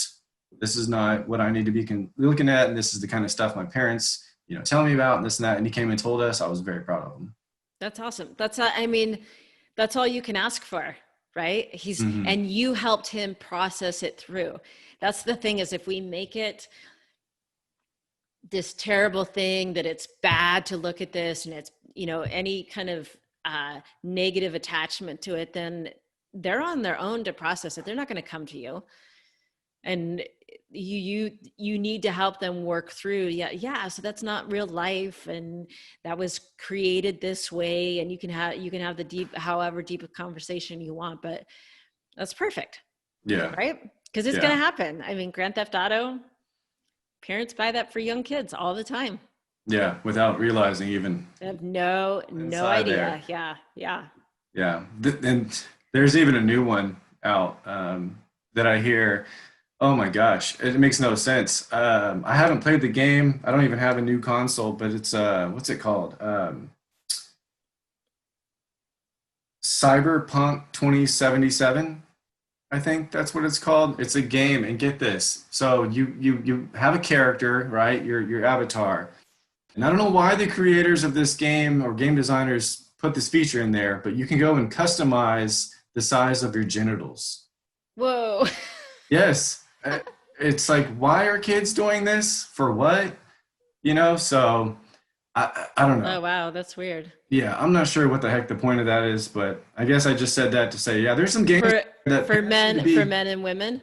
what I need to be looking at. And this is the kind of stuff my parents, you know, tell me about and this and that. And he came and told us. I was very proud of him. That's awesome. I mean, that's all you can ask for, right? And you helped him process it through. That's the thing, is if we make it this terrible thing that it's bad to look at this and it's, you know, any kind of negative attachment to it, then they're on their own to process it. They're not going to come to you. And you need to help them work through. Yeah. So that's not real life, and that was created this way. And you can have the however deep a conversation you want, but that's perfect. Yeah. Right? Because it's going to happen. I mean, Grand Theft Auto, parents buy that for young kids all the time. Yeah, without realizing even. They have no idea. There. Yeah. Yeah, and there's even a new one out that I hear. Oh my gosh, it makes no sense. I haven't played the game. I don't even have a new console, but it's what's it called? Cyberpunk 2077. I think that's what it's called. It's a game, and get this. So you have a character, right? Your avatar. And I don't know why the creators of this game or game designers put this feature in there, but you can go and customize the size of your genitals. Whoa. Yes. It's like, why are kids doing this? For what? You know, so I don't know. Oh, wow. That's weird. Yeah, I'm not sure what the heck the point of that is, but I guess I just said that to say, yeah, there's some games for men and women.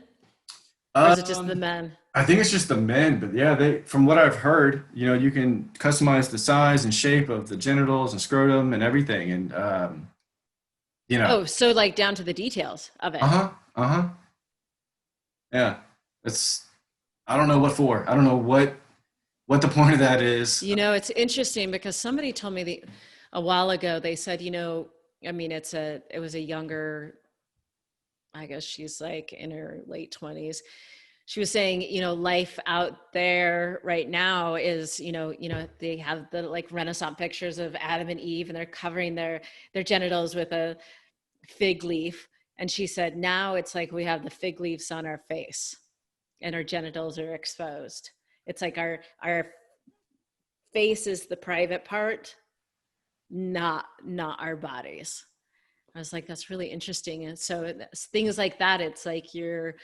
Or is it just the men? I think it's just the men, but yeah, from what I've heard, you know, you can customize the size and shape of the genitals and scrotum and everything, and you know. Oh, so like down to the details of it. Yeah, I don't know what for. I don't know what the point of that is. You know, it's interesting because somebody told me a while ago. They said, you know, I mean, it was a younger, I guess she's like in her late 20s. She was saying, you know, life out there right now is, you know, they have the like Renaissance pictures of Adam and Eve, and they're covering their genitals with a fig leaf. And she said, now it's like we have the fig leaves on our face and our genitals are exposed. It's like our face is the private part, not our bodies. I was like, that's really interesting. And so things like that, it's like your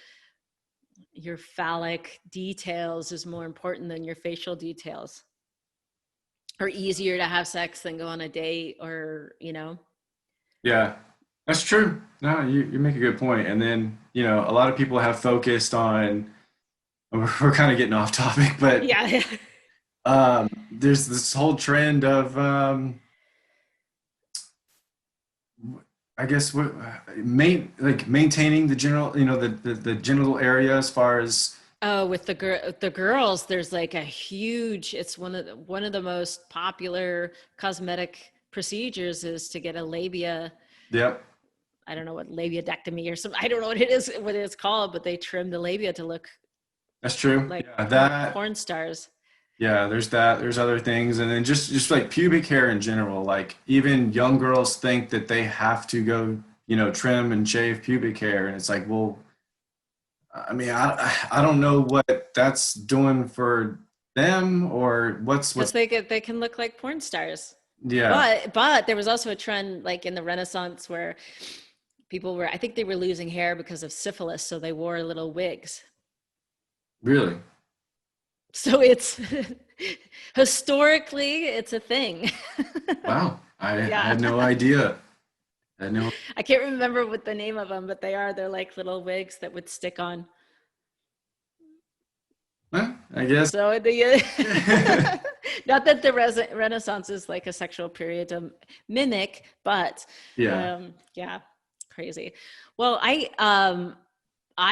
phallic details is more important than your facial details, or easier to have sex than go on a date, or Yeah, that's true. No, you make a good point. And then, a lot of people have focused on, we're kind of getting off topic, but yeah. there's this whole trend of, I guess, like maintaining the general, the genital area as far as, Oh, with the girls, there's like a huge. It's one of the most popular cosmetic procedures is to get a labia. yep, I don't know what labiadectomy or something. I don't know what it's called, but they trim the labia to look that's true. like Yeah, that, porn stars. yeah, there's that, there's other things. And then just like pubic hair in general, like even young girls think that they have to go, trim and shave pubic hair. And it's like, well, I mean, I don't know what that's doing for them or Because they can look like porn stars. yeah, But there was also a trend like in the Renaissance where I think they were losing hair because of syphilis, so they wore little wigs. really. So it's historically it's a thing. Wow. I Yeah. had no idea. I had no, I can't remember what the name of them, but they're like little wigs that would stick on. well, I guess. So the not that the Renaissance is like a sexual period to mimic, but Yeah. yeah, crazy. Well, I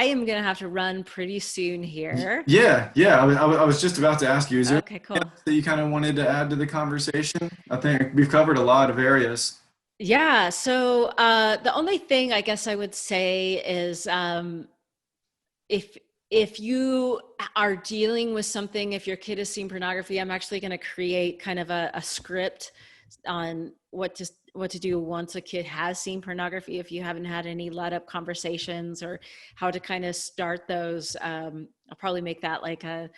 am gonna have to run pretty soon here. Yeah. Yeah. I was just about to ask you, is there Okay, anything cool. else that you kind of wanted to add to the conversation? I think we've covered a lot of areas. Yeah. So the only thing I guess I would say is if you are dealing with something, if your kid has seen pornography, I'm actually going to create kind of a script on what to do once a kid has seen pornography, if you haven't had any let up conversations, or how to kind of start those. I'll probably make that like a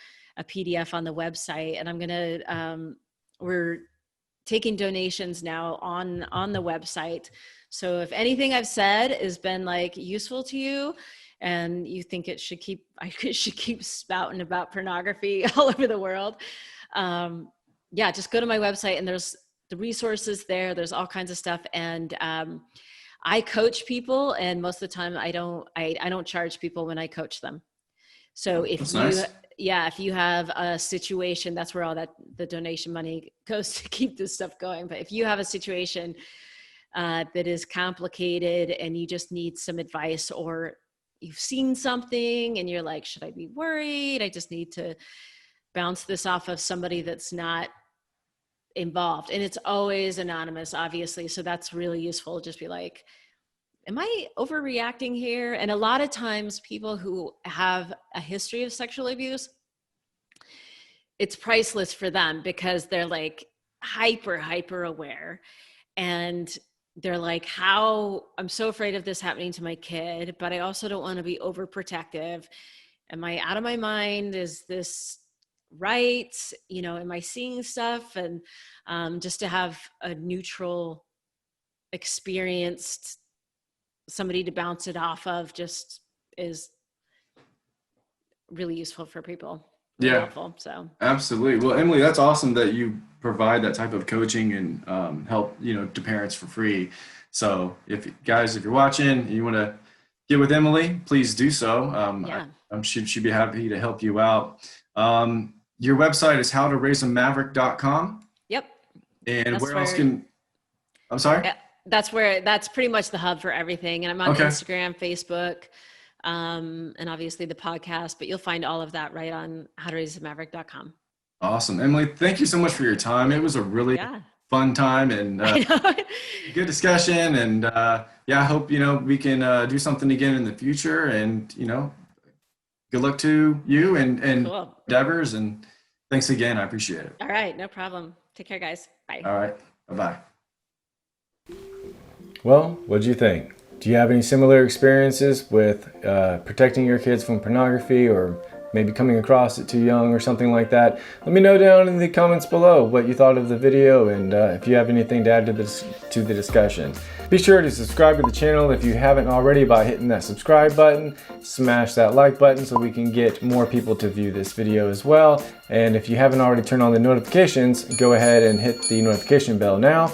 PDF on the website, and I'm going to we're taking donations now on the website. So if anything I've said has been like useful to you, and you think I should keep spouting about pornography all over the world, yeah, just go to my website, and there's the resources there. There's all kinds of stuff, and I coach people, and most of the time I don't charge people when I coach them. So That's nice. if you have a situation, that's where all the donation money goes to keep this stuff going. But if you have a situation that is complicated and you just need some advice, or you've seen something and you're like, should I be worried? I just need to bounce this off of somebody that's not involved. And it's always anonymous, obviously. So that's really useful. Just be like, am I overreacting here? And a lot of times people who have a history of sexual abuse, it's priceless for them because they're like hyper aware. And they're like, I'm so afraid of this happening to my kid, but I also don't want to be overprotective. Am I out of my mind? Is this right? Am I seeing stuff? And just to have a neutral, experienced somebody to bounce it off of just is really useful for people. Really Yeah, helpful. So absolutely. Well, Emily, that's awesome that you provide that type of coaching and help, to parents for free. So if you're watching and you want to get with Emily, please do so. yeah. She'd be happy to help you out. Your website is howtoraiseamaverick.com. Yep. And That's where else where I'm sorry? that's pretty much the hub for everything. And I'm on Okay. Instagram, Facebook, and obviously the podcast, but you'll find all of that right on howtoraiseamaverick.com. Awesome. Emily, thank you so much for your time. It was a really Yeah. fun time and I know. good discussion. And I hope, we can do something again in the future. And, good luck to you and Cool. endeavors. And thanks again. I appreciate it. All right. No problem. Take care, guys. Bye. All right. Bye-bye. Well, what'd you think? Do you have any similar experiences with protecting your kids from pornography, or maybe coming across it too young or something like that, let me know down in the comments below what you thought of the video and if you have anything to add to the discussion. Be sure to subscribe to the channel if you haven't already by hitting that subscribe button. Smash that like button so we can get more people to view this video as well. And if you haven't already turned on the notifications, go ahead and hit the notification bell now.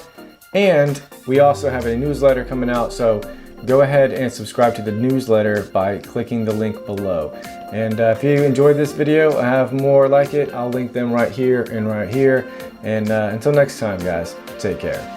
And we also have a newsletter coming out, so go ahead and subscribe to the newsletter by clicking the link below. And if you enjoyed this video, I have more like it. I'll link them right here and right here. And until next time, guys, take care.